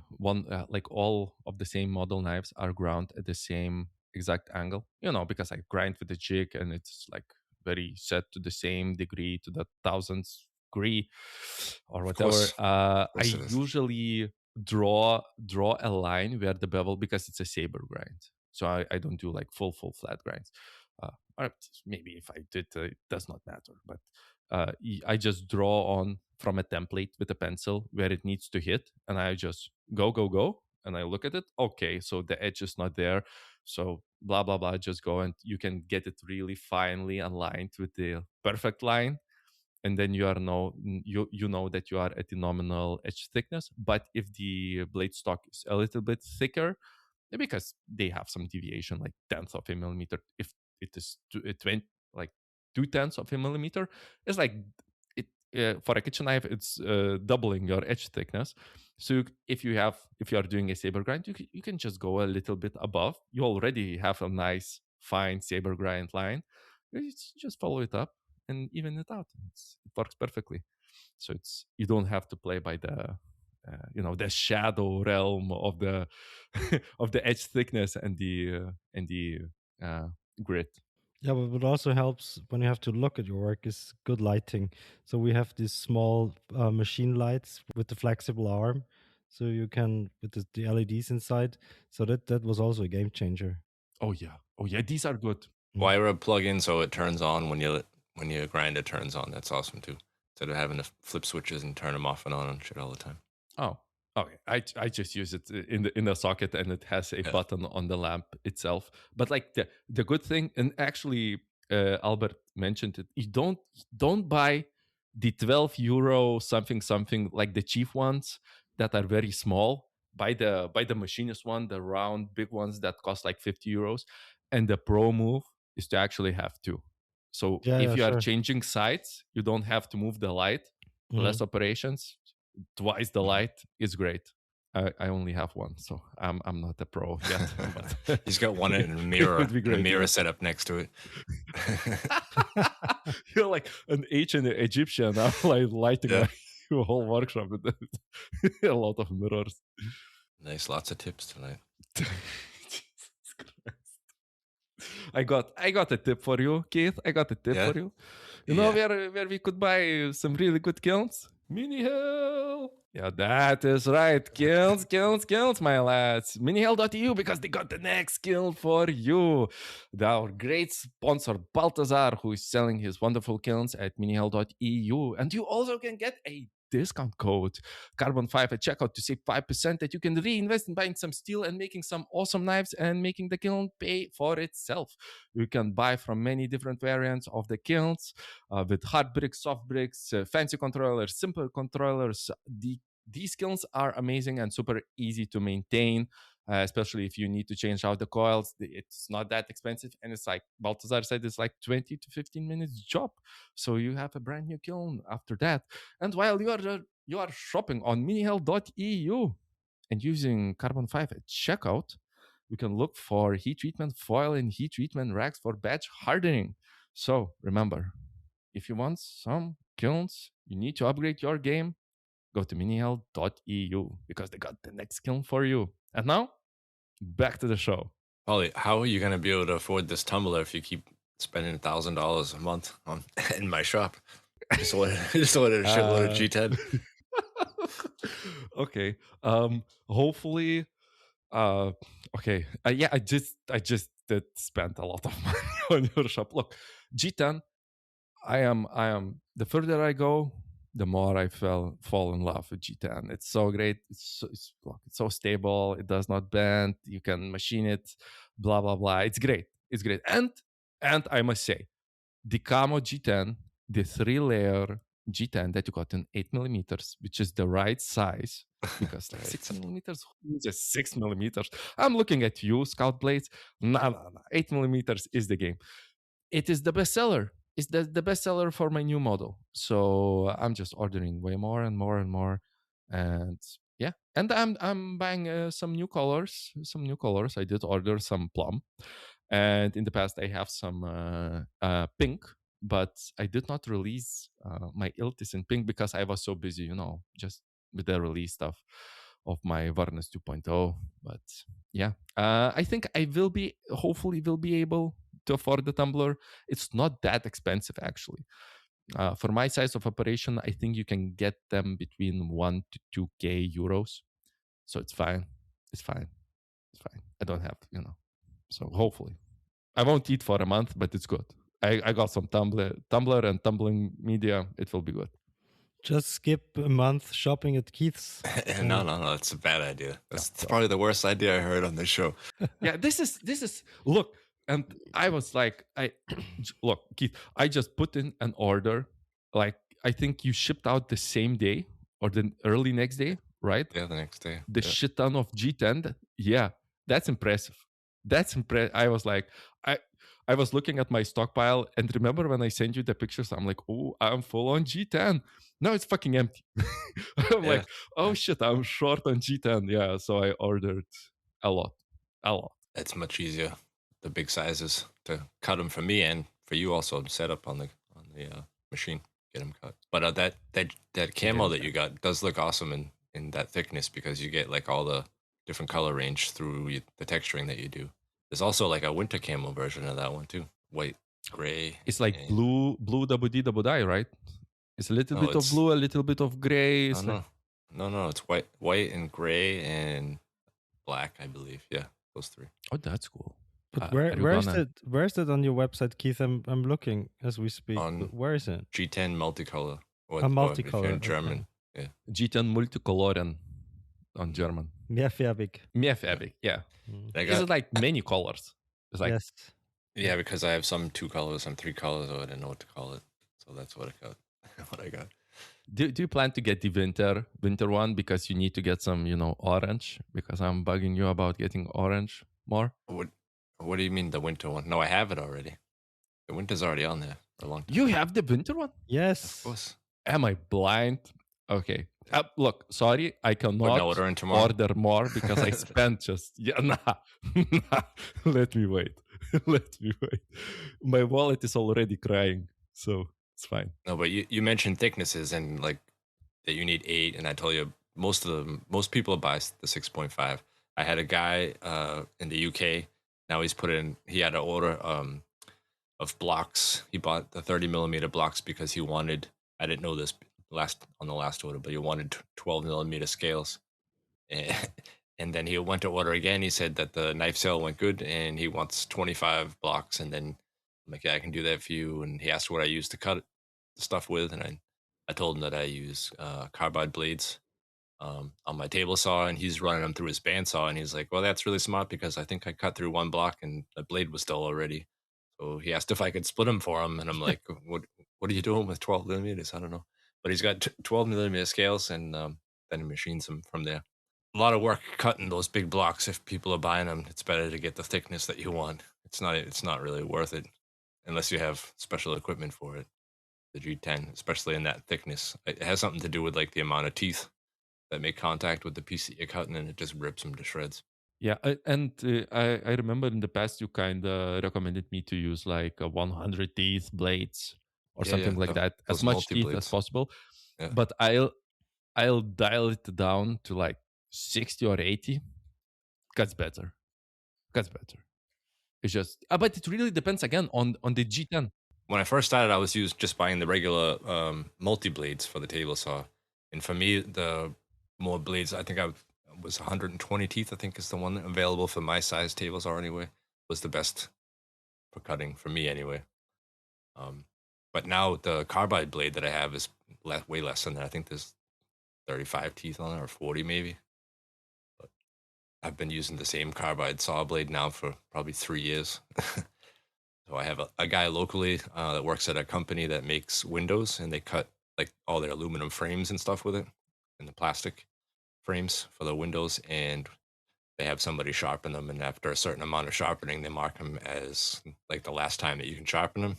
Speaker 1: like all of the same model knives are ground at the same exact angle, because I grind with the jig and it's like very set to the same degree, to the 1000th degree or whatever. I usually draw a line where the bevel, because it's a saber grind, so I don't do like full flat grinds. Or maybe if I did, it does not matter, but I just draw on from a template with a pencil where it needs to hit, and I just go, and I look at it. Okay, so the edge is not there, so blah blah blah. Just go, and you can get it really finely aligned with the perfect line, and then you know that you are at the nominal edge thickness. But if the blade stock is a little bit thicker, because they have some deviation, like 1/10 of a millimeter, if it is 2/10 of a millimeter, it's like it for a kitchen knife, it's doubling your edge thickness. So if you are doing a saber grind, you can just go a little bit above. You already have a nice fine saber grind line. You just follow it up and even it out. It works perfectly. So you don't have to play by the the shadow realm of the of the edge thickness and the grit.
Speaker 2: Yeah, but what also helps when you have to look at your work is good lighting. So we have these small machine lights with the flexible arm, so you can with the LEDs inside. So that was also a game changer.
Speaker 1: Oh yeah, these are good.
Speaker 4: Wire plug in so it turns on when you grind. It turns on. That's awesome too. Instead of having to flip switches and turn them off and on and shit all the time.
Speaker 1: Oh, okay. I just use it in the socket, and it has a button on the lamp itself. But like the good thing, and actually Albert mentioned it, you don't buy the €12 something like the cheap ones that are very small. buy the machinist one, the round big ones that cost like 50 euros. And the pro move is to actually have two. So if you are changing sides, you don't have to move the light. Less operations, twice the light is great. I only have one, so I'm not a pro yet. But
Speaker 4: he's got one in a mirror,
Speaker 1: would be great,
Speaker 4: a mirror set up next to it.
Speaker 1: You're like an ancient Egyptian. I'm like lighting my whole workshop with a lot of mirrors.
Speaker 4: Nice, lots of tips tonight.
Speaker 1: Jesus Christ. I got a tip for you, Keith. I got a tip for you. You know where we could buy some really good kilns? Mini Hell. Yeah, that is right. Kilns, my lads. MiniHell.eu, because they got the next kiln for you. Our great sponsor, Baltazar, who is selling his wonderful kilns at MiniHell.eu. And you also can get a discount code, Carbon5 at checkout, to save 5% that you can reinvest in buying some steel and making some awesome knives and making the kiln pay for itself. You can buy from many different variants of the kilns with hard bricks, soft bricks, fancy controllers, simple controllers. These kilns are amazing and super easy to maintain, especially if you need to change out the coils. It's not that expensive, and it's like Baltazar said, it's like 20 to 15 minutes job. So you have a brand new kiln after that. And while you are shopping on minihell.eu and using Carbon5 at checkout, you can look for heat treatment foil and heat treatment racks for batch hardening. So remember, if you want some kilns, you need to upgrade your game, go to minihell.eu because they got the next kiln for you. And now, back to the show.
Speaker 4: Ollie, how are you going to be able to afford this tumbler if you keep spending $1,000 a month in my shop? Just ordered a shitload of G10.
Speaker 1: Okay. Hopefully. Okay. Yeah, I just did spend a lot of money on your shop. Look, G10. I am. The further I go, the more I fall in love with G10. It's so great. It's so stable. It does not bend. You can machine it. Blah blah blah. It's great. It's great. And I must say, the Camo G10, the 3-layer G10 that you got in 8mm, which is the right size, because 6mm, who uses 6mm? I'm looking at you, Scout Blades. No. 8mm is the game. It is the bestseller. It's the bestseller for my new model. So I'm just ordering way more and more and more. And yeah, and I'm buying some new colors. I did order some plum. And in the past, I have some pink, but I did not release my Iltis in pink because I was so busy, just with the release stuff of my Varnes 2.0. But yeah, I think I hopefully will be able to afford the tumbler. It's not that expensive, actually. For my size of operation, I think you can get them between 1 to 2K euros. So it's fine. I don't have, So hopefully. I won't eat for a month, but it's good. I got some tumbler and tumbling media. It will be good.
Speaker 2: Just skip a month shopping at Keith's.
Speaker 4: No, it's a bad idea. That's probably the worst idea I heard on this show.
Speaker 1: Yeah, this is look, and I was like, look, Keith, I just put in an order. Like, I think you shipped out the same day or the early next day, right?
Speaker 4: Yeah, the next day.
Speaker 1: The shit ton of G10. Yeah, that's impressive. I was like, I was looking at my stockpile, and remember when I sent you the pictures, I'm like, oh, I'm full on G10. Now it's fucking empty. I'm like, oh shit, I'm short on G10. Yeah, so I ordered a lot.
Speaker 4: It's much easier, the big sizes, to cut them for me and for you also, set up on the machine, get them cut. But that camo that you got does look awesome in that thickness, because you get like all the different color range through the texturing that you do. There's also like a winter camo version of that one too. White, gray.
Speaker 1: It's like blue double D, right? It's a little bit of blue, a little bit of gray.
Speaker 4: No, it's white and gray and black, I believe. Yeah, those three.
Speaker 1: Oh, that's cool.
Speaker 2: But where's that on your website, Keith? I'm looking as we speak. Where is it?
Speaker 4: G10 multicolor.
Speaker 2: Multicolor.
Speaker 4: If you're in German.
Speaker 2: Okay.
Speaker 4: Yeah.
Speaker 1: G10 multicoloren on German.
Speaker 2: Mehrfarbig.
Speaker 1: Yeah. Is it like many colors? It's like,
Speaker 2: yes.
Speaker 4: Yeah, because I have some 2 colors, some 3 colors, so I didn't know what to call it. So that's what I got.
Speaker 1: Do you plan to get the winter one because you need to get some, orange? Because I'm bugging you about getting orange more.
Speaker 4: What do you mean the winter one? No, I have it already. The winter's already on there for a long time.
Speaker 1: You have the winter one?
Speaker 2: Yes.
Speaker 4: Of course.
Speaker 1: Am I blind? Okay. Look, sorry, I cannot
Speaker 4: order in tomorrow?
Speaker 1: order more because I spent nah. Let me wait. Let me wait. My wallet is already crying, so it's fine.
Speaker 4: No, but you mentioned thicknesses and like that you need 8, and I told you most people buy the 6.5. I had a guy in the UK. Now he had an order of blocks. He bought the 30 millimeter blocks because he wanted. I didn't know this on the last order, but he wanted 12 millimeter scales. And then he went to order again. He said that the knife sale went good and he wants 25 blocks. And then I'm like, yeah, I can do that for you. And he asked what I use to cut the stuff with. And I told him that I use carbide blades on my table saw, and he's running them through his bandsaw. And he's like, well, that's really smart because I think I cut through one block and the blade was still already. So he asked if I could split them for him. And I'm like, what are you doing with 12 millimeters? I don't know. But he's got 12 millimeter scales, and then he machines them from there. A lot of work cutting those big blocks. If people are buying them, it's better to get the thickness that you want. It's not really worth it unless you have special equipment for it. The G10, especially in that thickness, it has something to do with like the amount of teeth that make contact with the piece that you're cutting, and it just rips them to shreds.
Speaker 1: Yeah, and I remember in the past you kind of recommended me to use like 100 teeth blades or something like that, as much teeth as possible.
Speaker 4: Yeah.
Speaker 1: But I'll dial it down to like 60 or 80. Cuts better. It's just, but it really depends again on the G10.
Speaker 4: When I first started, I was just buying the regular multi blades for the table saw, and for me, the more blades, I think I was 120 teeth. I think is the one available for my size table saw anyway. Was the best for cutting for me anyway. But now the carbide blade that I have is way less than that. I think there's 35 teeth on it, or 40 maybe. But I've been using the same carbide saw blade now for probably 3 years. So I have a guy locally that works at a company that makes windows, and they cut like all their aluminum frames and stuff with it, and the plastic frames for the windows, and they have somebody sharpen them, and after a certain amount of sharpening, they mark them as like the last time that you can sharpen them,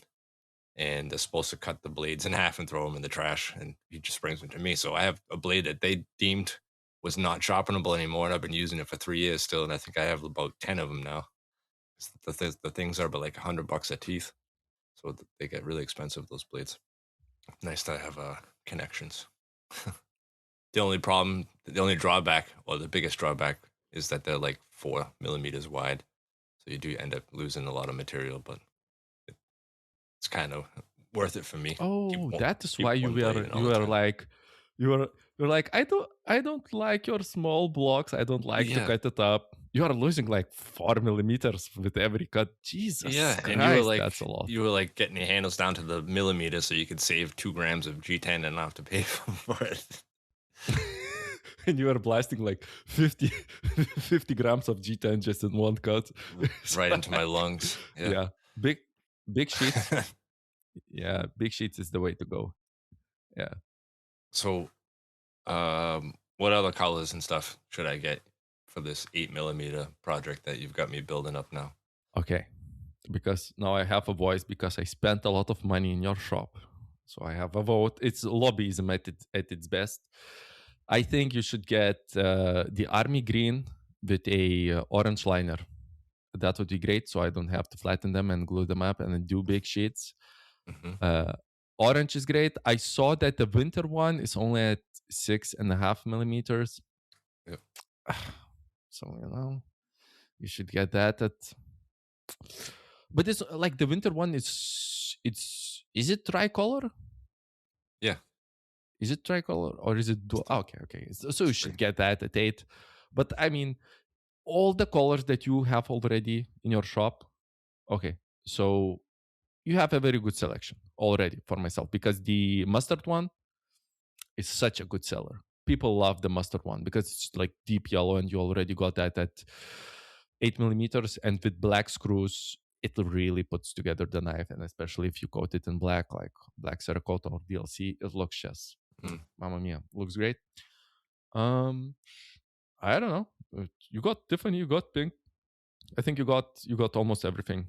Speaker 4: and they're supposed to cut the blades in half and throw them in the trash, and he just brings them to me. So I have a blade that they deemed was not sharpenable anymore, and I've been using it for 3 years still, and I think I have about 10 of them now. The things are about like $100 a teeth, so they get really expensive, those blades. Nice to have connections. The only drawback, or the biggest drawback, is that they're like 4 millimeters wide, so you do end up losing a lot of material, but it's kind of worth it for me.
Speaker 1: Oh, that is why you were like, I don't like your small blocks. I don't like to cut it up. You are losing like 4 millimeters with every cut. Jesus, Christ,
Speaker 4: and you were like,
Speaker 1: that's a lot.
Speaker 4: You were like getting your handles down to the millimeter so you could save 2 grams of G10 and not have to pay for it.
Speaker 1: And you were blasting like 50 grams of G10 just in one cut.
Speaker 4: Right into my lungs.
Speaker 1: Yeah. Big sheets. Yeah, big sheets is the way to go. Yeah.
Speaker 4: So, what other colors and stuff should I get for this 8 millimeter project that you've got me building up now?
Speaker 1: Okay, because now I have a voice because I spent a lot of money in your shop, so I have a vote. It's lobbyism at its best. I think you should get the army green with a orange liner. That would be great, so I don't have to flatten them and glue them up and then do big sheets. Mm-hmm. Orange is great. I saw that the winter one is only at 6.5 millimeters.
Speaker 4: Yep.
Speaker 1: So, you should get that at. But it's like the winter one is it tricolor?
Speaker 4: Yeah.
Speaker 1: Is it tricolor or is it dual? Oh, okay. So you should get that at 8. But I mean, all the colors that you have already in your shop. Okay, so you have a very good selection already for myself, because the mustard one is such a good seller. People love the mustard one because it's like deep yellow, and you already got that at 8 millimeters, and with black screws, it really puts together the knife. And especially if you coat it in black, like black Cerakote or DLC, it looks just Mamma mia, looks great. I don't know. You got Tiffany, you got pink. I think you got almost everything.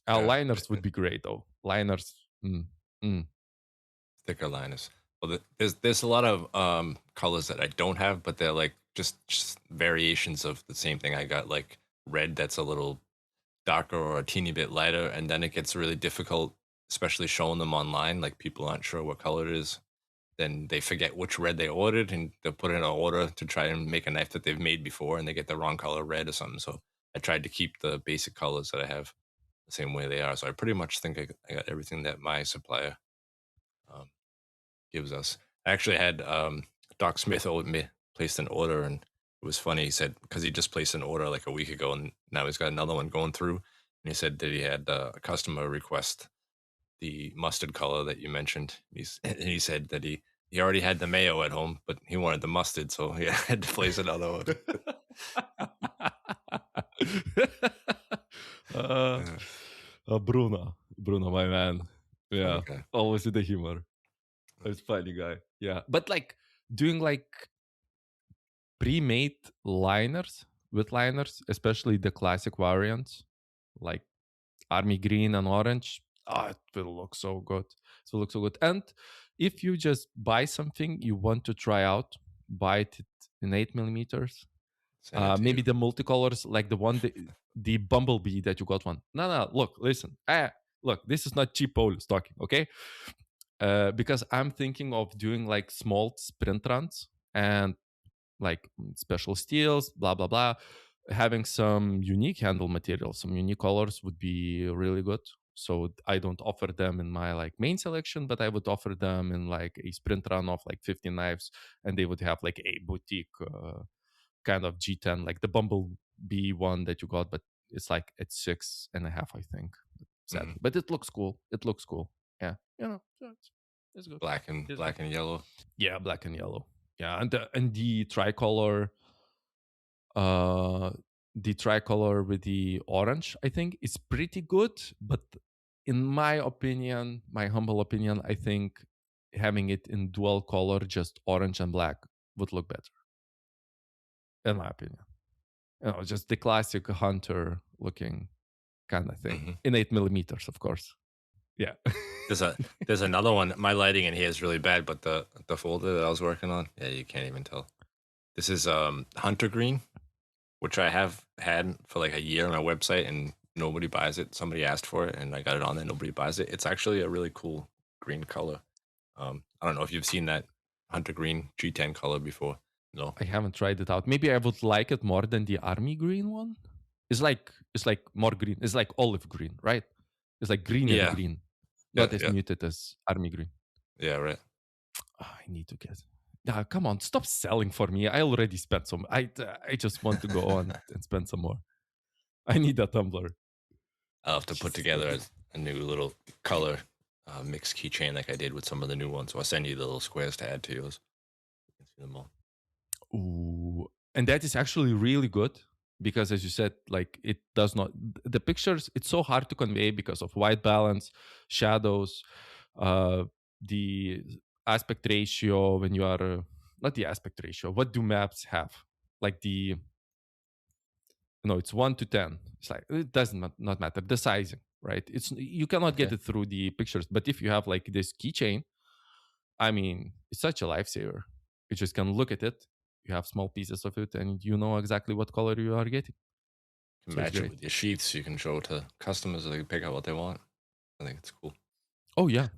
Speaker 1: Liners would be great though. Liners.
Speaker 4: Thicker liners. Well, there's a lot of colors that I don't have, but they're like just variations of the same thing. I got like red that's a little darker or a teeny bit lighter, and then it gets really difficult, especially showing them online. Like people aren't sure what color it is. Then they forget which red they ordered, and they'll put in an order to try and make a knife that they've made before, and they get the wrong color red or something. So I tried to keep the basic colors that I have the same way they are. So I pretty much think I got everything that my supplier gives us. I actually had Doc Smith placed an order, and it was funny. He said, because he just placed an order like a week ago, and now he's got another one going through. And he said that he had a customer request the mustard color that you mentioned. And he said that he already had the mayo at home, but he wanted the mustard, so he had to place another order.
Speaker 1: Bruno, my man. Yeah,
Speaker 4: Okay.
Speaker 1: always with the humor. It's funny guy. Yeah, but like doing like pre-made liners with liners, especially the classic variants, like army green and orange. It will look so good. It will look so good. And if you just buy something you want to try out, buy it in 8mm. Maybe the multicolors, like the one, the bumblebee that you got one. No, look, listen. Look, this is not cheap Paulus talking, okay? Because I'm thinking of doing like small sprint runs and like special steels, blah, blah, blah. Having some unique handle materials, some unique colors would be really good. So I don't offer them in my like main selection, but I would offer them in like a sprint run of like 50 knives, and they would have like a boutique kind of G10, like the Bumblebee one that you got, but it's like at 6.5, I think. Sadly. But it looks cool. Yeah, it's good.
Speaker 4: Black and yellow.
Speaker 1: Yeah, black and yellow. Yeah, and the tricolor. The tricolor with the orange, I think, is pretty good. But in my opinion, my humble opinion, I think having it in dual color, just orange and black, would look better. In my opinion, just the classic hunter looking kind of thing in 8mm, of course. Yeah.
Speaker 4: There's another one. My lighting in here is really bad, but the folder that I was working on, yeah, you can't even tell. This is hunter green, which I have had for like a year on my website, and nobody buys it. Somebody asked for it, and I got it on there. Nobody buys it. It's actually a really cool green color. I don't know if you've seen that hunter green G10 color before. No,
Speaker 1: I haven't tried it out. Maybe I would like it more than the army green one. It's like more green. It's like olive green, right? It's like green and green, not as muted as army green.
Speaker 4: Yeah, right.
Speaker 1: I need to get. Come on, stop selling for me. I already spent some. I just want to go on and spend some more. I need a tumbler.
Speaker 4: I'll have to put together a new little color mixed keychain like I did with some of the new ones. So I'll send you the little squares to add to yours. You can see them all.
Speaker 1: Ooh, and that is actually really good because, as you said, like it does not. The pictures, it's so hard to convey because of white balance, shadows, the aspect ratio when you are not the aspect ratio. What do maps have? Like the it's 1:10. It's like it does not matter the sizing, right? It's you cannot get it through the pictures, but if you have like this keychain, I mean, it's such a lifesaver. You just can look at it. You have small pieces of it, and you know exactly what color you are getting.
Speaker 4: You can match it with your sheaths. You can show it to customers so they can pick out what they want. I think it's cool.
Speaker 1: Oh yeah,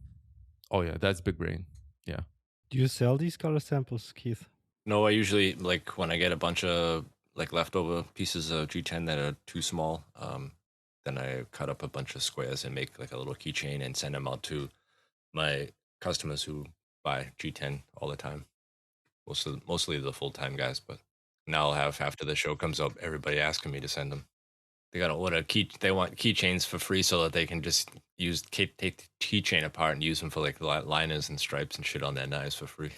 Speaker 1: that's big brain. Yeah.
Speaker 2: Do you sell these color samples, Keith?
Speaker 4: No, I usually like when I get a bunch of like leftover pieces of G10 that are too small. Then I cut up a bunch of squares and make like a little keychain and send them out to my customers who buy G10 all the time. Mostly the full-time guys, but now I'll have after the show comes up, everybody asking me to send them. They gotta order they want keychains for free so that they can just take the keychain apart and use them for like liners and stripes and shit on their knives for free.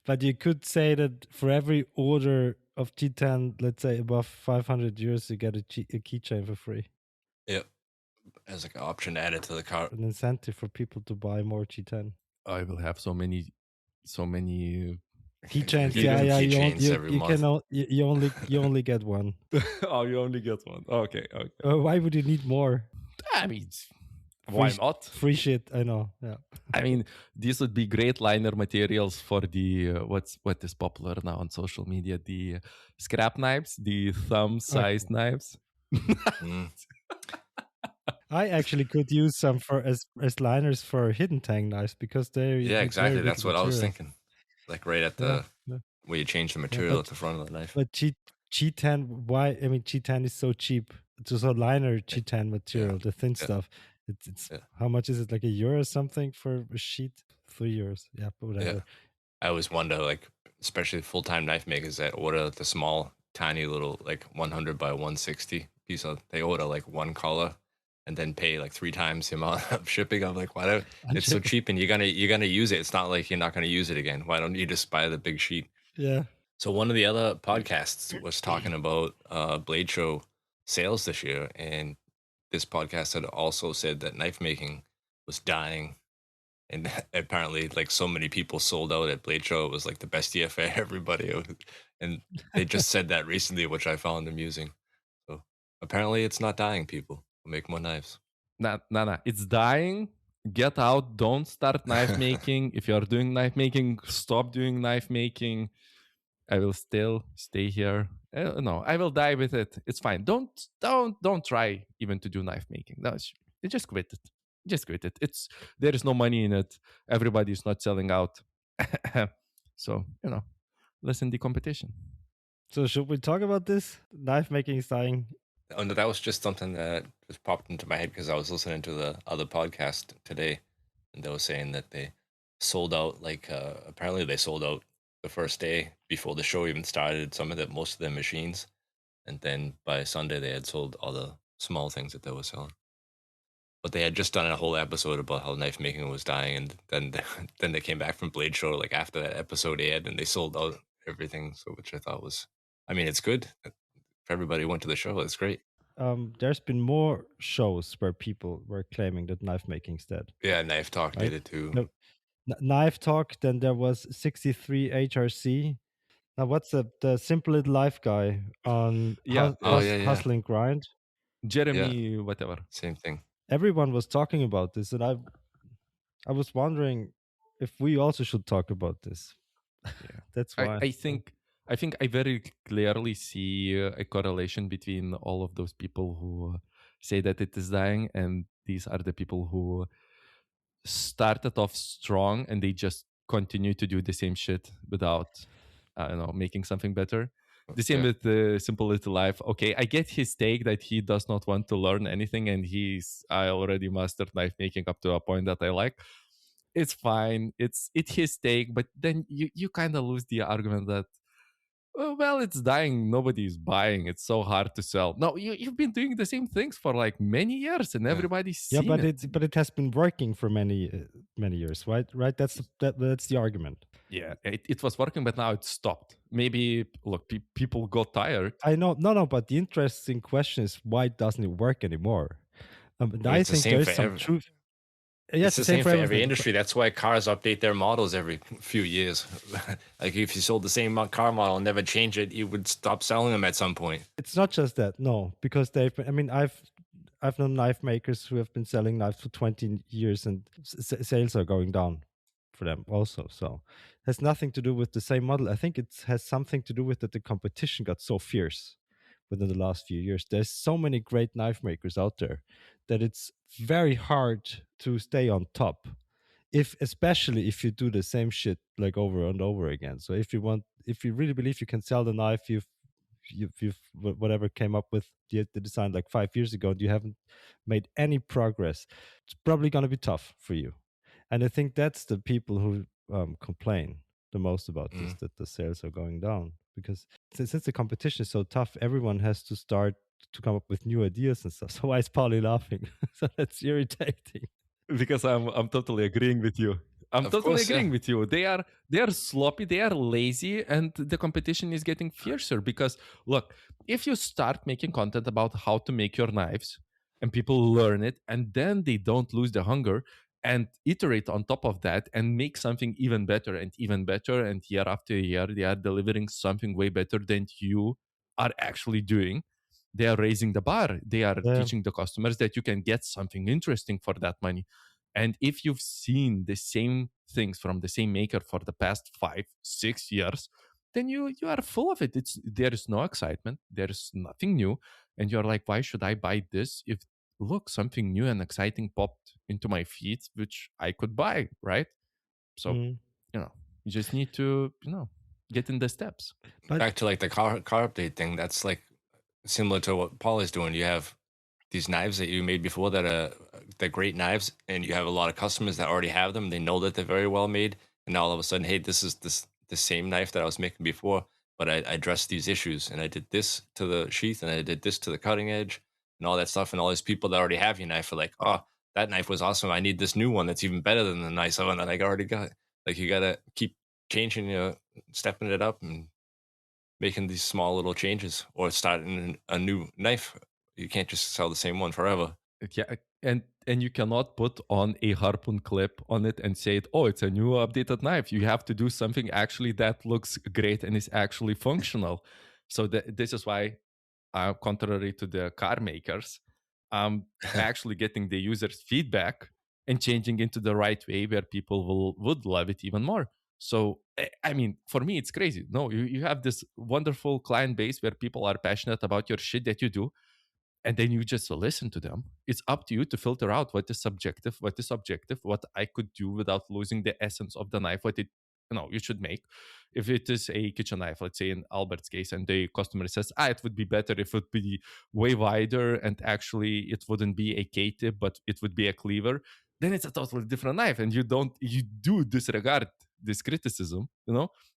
Speaker 2: But you could say that for every order of G10, let's say above 500 euros, you get a keychain for free.
Speaker 4: Yep, as like an option added to the cart.
Speaker 2: An incentive for people to buy more G10.
Speaker 1: I will have so many
Speaker 2: keychains.
Speaker 4: Give
Speaker 2: Yeah,
Speaker 4: him
Speaker 2: yeah.
Speaker 4: keychains every
Speaker 2: You
Speaker 4: month.
Speaker 2: can you only get one.
Speaker 1: Oh, you only get one. Okay.
Speaker 2: Why would you need more?
Speaker 1: I mean, why not?
Speaker 2: Free shit. I know. Yeah.
Speaker 1: I mean, these would be great liner materials for the what is popular now on social media, the scrap knives, the thumb-sized knives.
Speaker 4: Mm.
Speaker 2: I actually could use some for as liners for hidden tang knives because they
Speaker 4: Yeah, exactly. That's what I was
Speaker 2: material.
Speaker 4: thinking. Like right at the where you change the material at the front of the knife.
Speaker 2: But G10, why? I mean, G10 is so cheap. It's a liner G10 material, the thin stuff. It's how much is it? Like €1 or something for a sheet? €3. Yeah, but whatever.
Speaker 4: Yeah. I always wonder, like, especially full-time knife makers that order the small, tiny little, like 100 by 160 piece of. They order like one color, and then pay like 3 times the amount of shipping. I'm like, why don't? It's so cheap, and you're gonna use it. It's not like you're not gonna use it again. Why don't you just buy the big sheet?
Speaker 2: Yeah.
Speaker 4: So one of the other podcasts was talking about Blade Show sales this year, and this podcast had also said that knife making was dying, and apparently, like so many people sold out at Blade Show. It was like the best year for everybody, and they just said that recently, which I found amusing. So apparently, it's not dying. People will make more knives.
Speaker 1: Nah. It's dying. Get out. Don't start knife making. If you are doing knife making, stop doing knife making. I will still stay here. No, I will die with it. It's fine. Don't try even to do knife making. No, just quit it. Just quit it. There is no money in it. Everybody is not selling out. So lessen the competition.
Speaker 2: So should we talk about this? Knife making is dying.
Speaker 4: Oh no, that was just something that just popped into my head because I was listening to the other podcast today, and they were saying that they sold out. Like apparently, they sold out the first day before the show even started. Most of their machines, and then by Sunday they had sold all the small things that they were selling. But they had just done a whole episode about how knife making was dying, and then they came back from Blade Show like after that episode aired, and they sold out everything. So which I thought was, I mean, it's good. If everybody went to the show, it's great.
Speaker 2: There's been more shows where people were claiming that knife making's dead.
Speaker 4: Yeah, Knife Talk did it too.
Speaker 2: No, Knife Talk. Then there was 63 HRC. Now, what's the Simple Little Life guy on Hustling Grind?
Speaker 1: Jeremy, whatever.
Speaker 4: Same thing.
Speaker 2: Everyone was talking about this, and I was wondering if we also should talk about this.
Speaker 1: Yeah,
Speaker 2: that's why
Speaker 1: I think I very clearly see a correlation between all of those people who say that it is dying, and these are the people who started off strong and they just continue to do the same shit without, I don't know, making something better. The same with the Simple Little Life. Okay, I get his take that he does not want to learn anything, and I already mastered knife making up to a point that I like. It's fine. It's his take, but then you kind of lose the argument that, well, it's dying. Nobody's buying. It's so hard to sell. No, you've been doing the same things for like many years, and everybody's seen it.
Speaker 2: But it has been working for many years, right? Right. That's the argument.
Speaker 1: Yeah, it was working, but now it stopped. Maybe look, people got tired.
Speaker 2: I know, no, but the interesting question is why doesn't it work anymore? I think there's some truth.
Speaker 4: Yeah, it's the same for every industry. That's why cars update their models every few years. Like if you sold the same car model and never change it, you would stop selling them at some point.
Speaker 2: It's not just that, no, because I've known knife makers who have been selling knives for 20 years, and sales are going down for them also. So it has nothing to do with the same model. I think it has something to do with that the competition got so fierce within the last few years. There's so many great knife makers out there that it's very hard to stay on top, especially if you do the same shit like over and over again. So if you really believe you can sell the knife you've whatever came up with the design like 5 years ago, and you haven't made any progress, it's probably going to be tough for you. And I think that's the people who complain the most about this, that the sales are going down, because since the competition is so tough, everyone has to start to come up with new ideas and stuff. So why is Polly laughing? So that's irritating.
Speaker 1: Because I'm totally agreeing with you. With you. They are sloppy, they are lazy, and the competition is getting fiercer. Because look, if you start making content about how to make your knives and people learn it and then they don't lose the hunger, and iterate on top of that and make something even better. And year after year they are delivering something way better than you are actually doing. They are raising the bar. They are teaching the customers that you can get something interesting for that money. And if you've seen the same things from the same maker for the past 5-6 years, then you are full of it. There is no excitement, there is nothing new, and you're like, why should I buy this if, look, something new and exciting popped into my feed, which I could buy, right? So, you just need to, get in the steps.
Speaker 4: But back to like the car update thing, that's like similar to what Paul is doing. You have these knives that you made before that are they're great knives, and you have a lot of customers that already have them. They know that they're very well made, and now all of a sudden, hey, this is the same knife that I was making before, but I addressed these issues, and I did this to the sheath, and I did this to the cutting edge, and all that stuff. And all these people that already have your knife are like, oh, that knife was awesome. I need this new one that's even better than the nice one that I already got. Like, you gotta keep changing, stepping it up and making these small little changes, or starting a new knife. You can't just sell the same one forever.
Speaker 1: Yeah, and you cannot put on a harpoon clip on it and say, oh, it's a new updated knife. You have to do something actually that looks great and is actually functional. So this is why, contrary to the car makers, actually getting the users' feedback and changing into the right way where people would love it even more. So, I mean, for me, it's crazy. No, you have this wonderful client base where people are passionate about your shit that you do, and then you just listen to them. It's up to you to filter out what is subjective, what is objective, what I could do without losing the essence of the knife, what it you should make. If it is a kitchen knife, let's say in Albert's case, and the customer says, it would be better if it would be way wider, and actually it wouldn't be a K-tip, but it would be a cleaver, then it's a totally different knife, and you do disregard this criticism,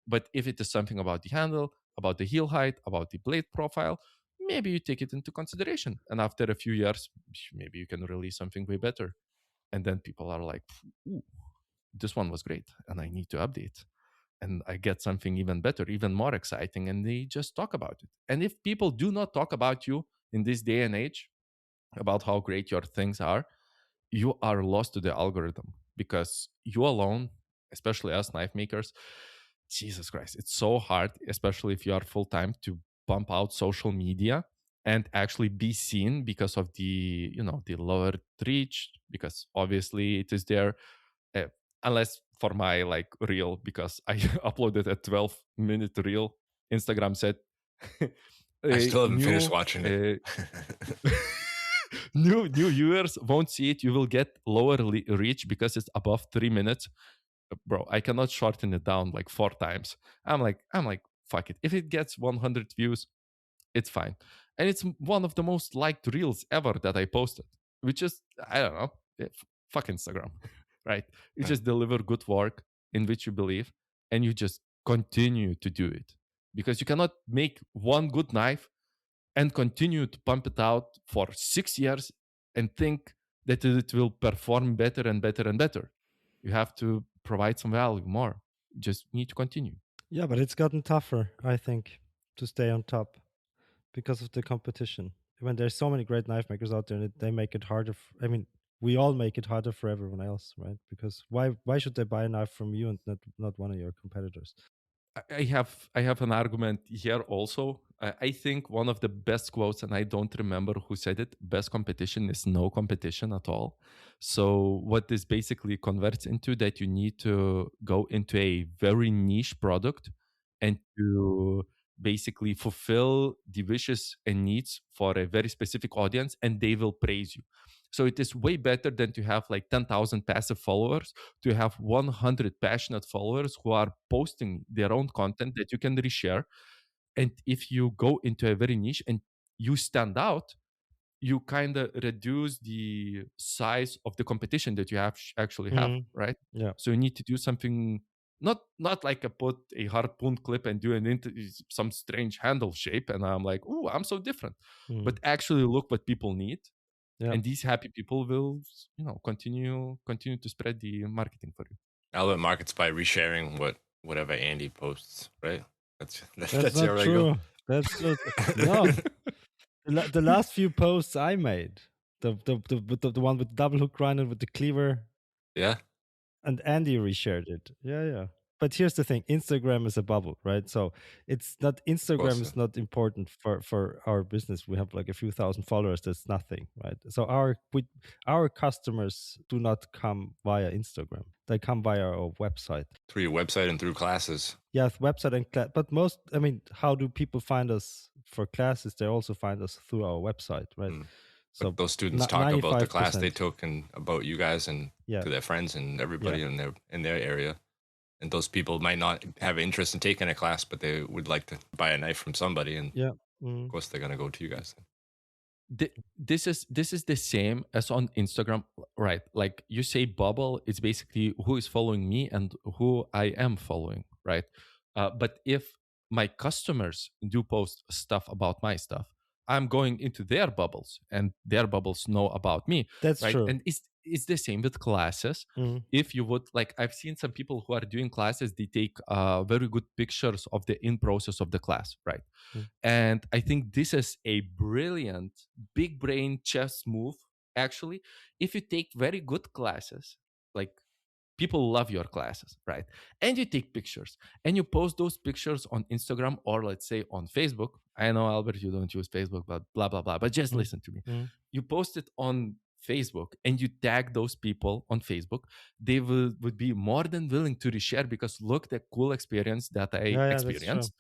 Speaker 1: But if it is something about the handle, about the heel height, about the blade profile, maybe you take it into consideration. And after a few years, maybe you can release something way better. And then people are like, ooh, this one was great, and I need to update. And I get something even better, even more exciting, and they just talk about it. And if people do not talk about you in this day and age, about how great your things are, you are lost to the algorithm, because you alone, especially us knife makers, Jesus Christ, it's so hard, especially if you are full-time, to bump out social media and actually be seen because of the the lower reach, because obviously it is there, unless for my reel, because I uploaded a 12-minute reel. Instagram said
Speaker 4: I still haven't finished watching it.
Speaker 1: new viewers won't see it. You will get lower reach because it's above 3 minutes. Bro, I cannot shorten it down like 4 times. I'm like, fuck it. If it gets 100 views, it's fine. And it's one of the most liked reels ever that I posted, which is, I don't know, fuck Instagram, right? You just deliver good work in which you believe, and you just continue to do it, because you cannot make one good knife and continue to pump it out for 6 years and think that it will perform better and better and better. You have to provide some value more. You just need to continue.
Speaker 2: Yeah, but it's gotten tougher, I think, to stay on top because of the competition. When there's so many great knife makers out there, they make it harder. We all make it harder for everyone else, right? Because why should they buy a knife from you and not one of your competitors?
Speaker 1: I have an argument here also. I think one of the best quotes, and I don't remember who said it, best competition is no competition at all. So what this basically converts into, that you need to go into a very niche product and to basically fulfill the wishes and needs for a very specific audience, and they will praise you. So it is way better than to have 10,000 passive followers, to have 100 passionate followers who are posting their own content that you can reshare. And if you go into a very niche and you stand out, you kind of reduce the size of the competition that you actually have, right?
Speaker 2: Yeah.
Speaker 1: So you need to do something, not like put a harpoon clip and do some strange handle shape, and I'm like, oh, I'm so different. But actually look what people need. Yeah. And these happy people will, continue to spread the marketing for you.
Speaker 4: Albert markets by resharing whatever Andy posts, right? That's
Speaker 2: not true. That's just no. The last few posts I made, the one with the double hook grinder with the cleaver,
Speaker 4: Yeah.
Speaker 2: And Andy reshared it. Yeah. But here's the thing: Instagram is a bubble, right? So it's not Instagram is not important for our business. We have like a few thousand followers. That's nothing, right? So our customers do not come via Instagram. They come via our website.
Speaker 4: Through your website and through classes.
Speaker 2: Yeah, website and class. But how do people find us for classes? They also find us through our website, right?
Speaker 4: So those students talk about the class they took and about you guys and to their friends and everybody in their area. And those people might not have interest in taking a class, but they would like to buy a knife from somebody. And of course, they're going to go to you guys.
Speaker 1: This is the same as on Instagram, right? Like you say bubble, it's basically who is following me and who I am following, right? But if my customers do post stuff about my stuff, I'm going into their bubbles and their bubbles know about me.
Speaker 2: That's
Speaker 1: right?
Speaker 2: true.
Speaker 1: And it's the same with classes. If you would, like, I've seen some people who are doing classes, they take very good pictures of the in process of the class, right? And I think this is a brilliant big brain chess move, actually. If you take very good classes, like people love your classes, right? And you take pictures and you post those pictures on Instagram or let's say on Facebook. I know, Albert, you don't use Facebook, but blah, blah, blah. But just listen to me. You post it on Facebook and you tag those people on Facebook, they would be more than willing to reshare because look, the cool experience that I experienced.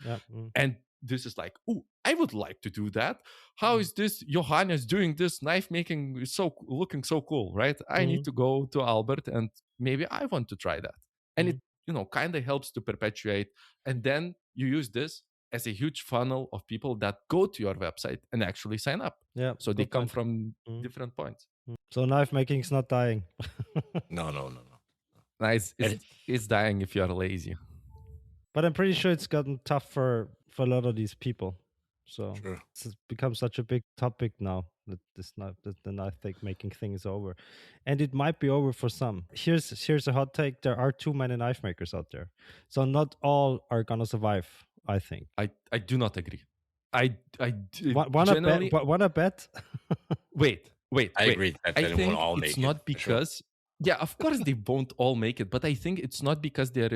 Speaker 1: And this is like, oh, I would like to do that. How is this Johannes doing this knife making looking so cool, right? I need to go to Albert and maybe I want to try that. And it, kind of helps to perpetuate. And then you use this as a huge funnel of people that go to your website and actually sign up.
Speaker 2: Yeah.
Speaker 1: So they come from different points.
Speaker 2: So knife making is not dying.
Speaker 4: No.
Speaker 1: It's dying if you're lazy.
Speaker 2: But I'm pretty sure it's gotten tough for a lot of these people. So it's become such a big topic now that the knife making thing is over. And it might be over for some. Here's a hot take. There are too many knife makers out there. So not all are gonna survive, I think.
Speaker 1: I do not agree. I
Speaker 2: wanna bet?
Speaker 1: Wait.
Speaker 4: I agree.
Speaker 1: I think it's not because yeah, of course they won't all make it, but I think it's not because there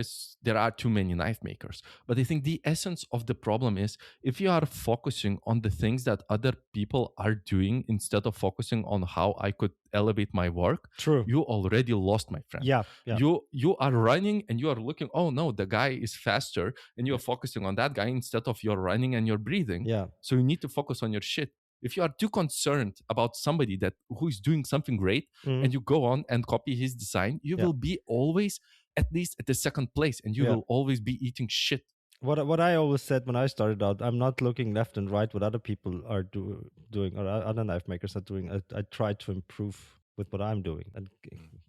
Speaker 1: are too many knife makers. But I think the essence of the problem is if you are focusing on the things that other people are doing instead of focusing on how I could elevate my work, you already lost, my friend.
Speaker 2: Yeah.
Speaker 1: You are running and you are looking, oh no, the guy is faster, and you're focusing on that guy instead of you're running and you're breathing.
Speaker 2: Yeah.
Speaker 1: So you need to focus on your shit. If you are too concerned about somebody who is doing something great and you go on and copy his design, you will be always at least at the second place and you will always be eating shit.
Speaker 2: What I always said when I started out, I'm not looking left and right what other people are doing or other knife makers are doing. I try to improve with what I'm doing and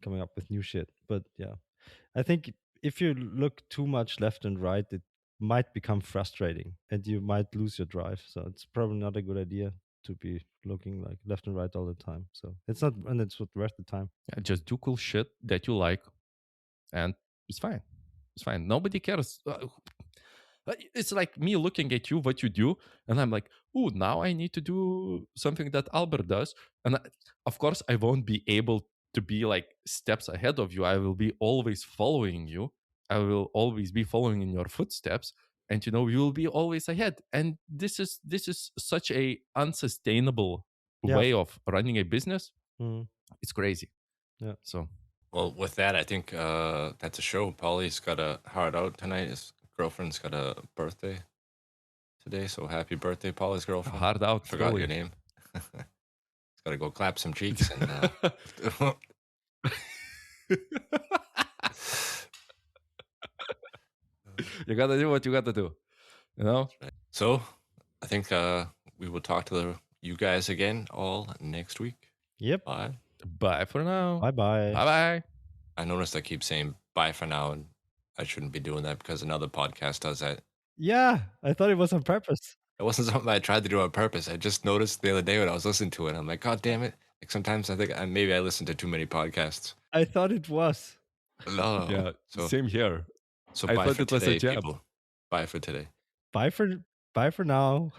Speaker 2: coming up with new shit. But yeah, I think if you look too much left and right, it might become frustrating and you might lose your drive. So it's probably not a good idea to be looking like left and right all the time. So it's not, and it's worth the time.
Speaker 1: Yeah, just do cool shit that you like and it's fine. It's fine. Nobody cares. It's like me looking at you, what you do, and I'm like, oh, now I need to do something that Albert does. And of course, I won't be able to be like steps ahead of you. I will be always following you. I will always be following in your footsteps. And you will be always ahead. And this is such a unsustainable way of running a business. It's crazy.
Speaker 2: Yeah.
Speaker 1: So,
Speaker 4: well, with that, I think that's a show. Paulie's got a hard out tonight. His girlfriend's got a birthday today. So happy birthday, Paulie's girlfriend.
Speaker 1: Hard out.
Speaker 4: Forgot your name. He's got to go clap some cheeks and.
Speaker 1: You gotta do what you gotta do,
Speaker 4: So I think we will talk to you guys again all next week.
Speaker 2: Yep.
Speaker 1: Bye for now.
Speaker 2: Bye.
Speaker 4: I noticed I keep saying bye for now, and I shouldn't be doing that because another podcast does that.
Speaker 2: Yeah, I thought it was on purpose.
Speaker 4: It wasn't something I tried to do on purpose. I just noticed the other day when I was listening to it. I'm like, God damn it. Like sometimes I think maybe I listen to too many podcasts.
Speaker 2: I thought it was.
Speaker 4: No.
Speaker 1: Yeah, same here.
Speaker 4: So
Speaker 1: I
Speaker 4: bye
Speaker 1: thought
Speaker 4: for
Speaker 1: it was
Speaker 4: today,
Speaker 1: a jab.
Speaker 4: people. Bye for today.
Speaker 2: Bye for now.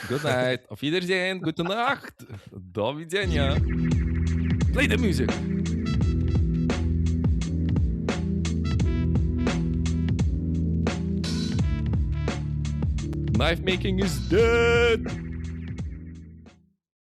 Speaker 1: Good night. Auf Wiedersehen. Gute Nacht. Do widzenia. Play the music. Knife making is dead.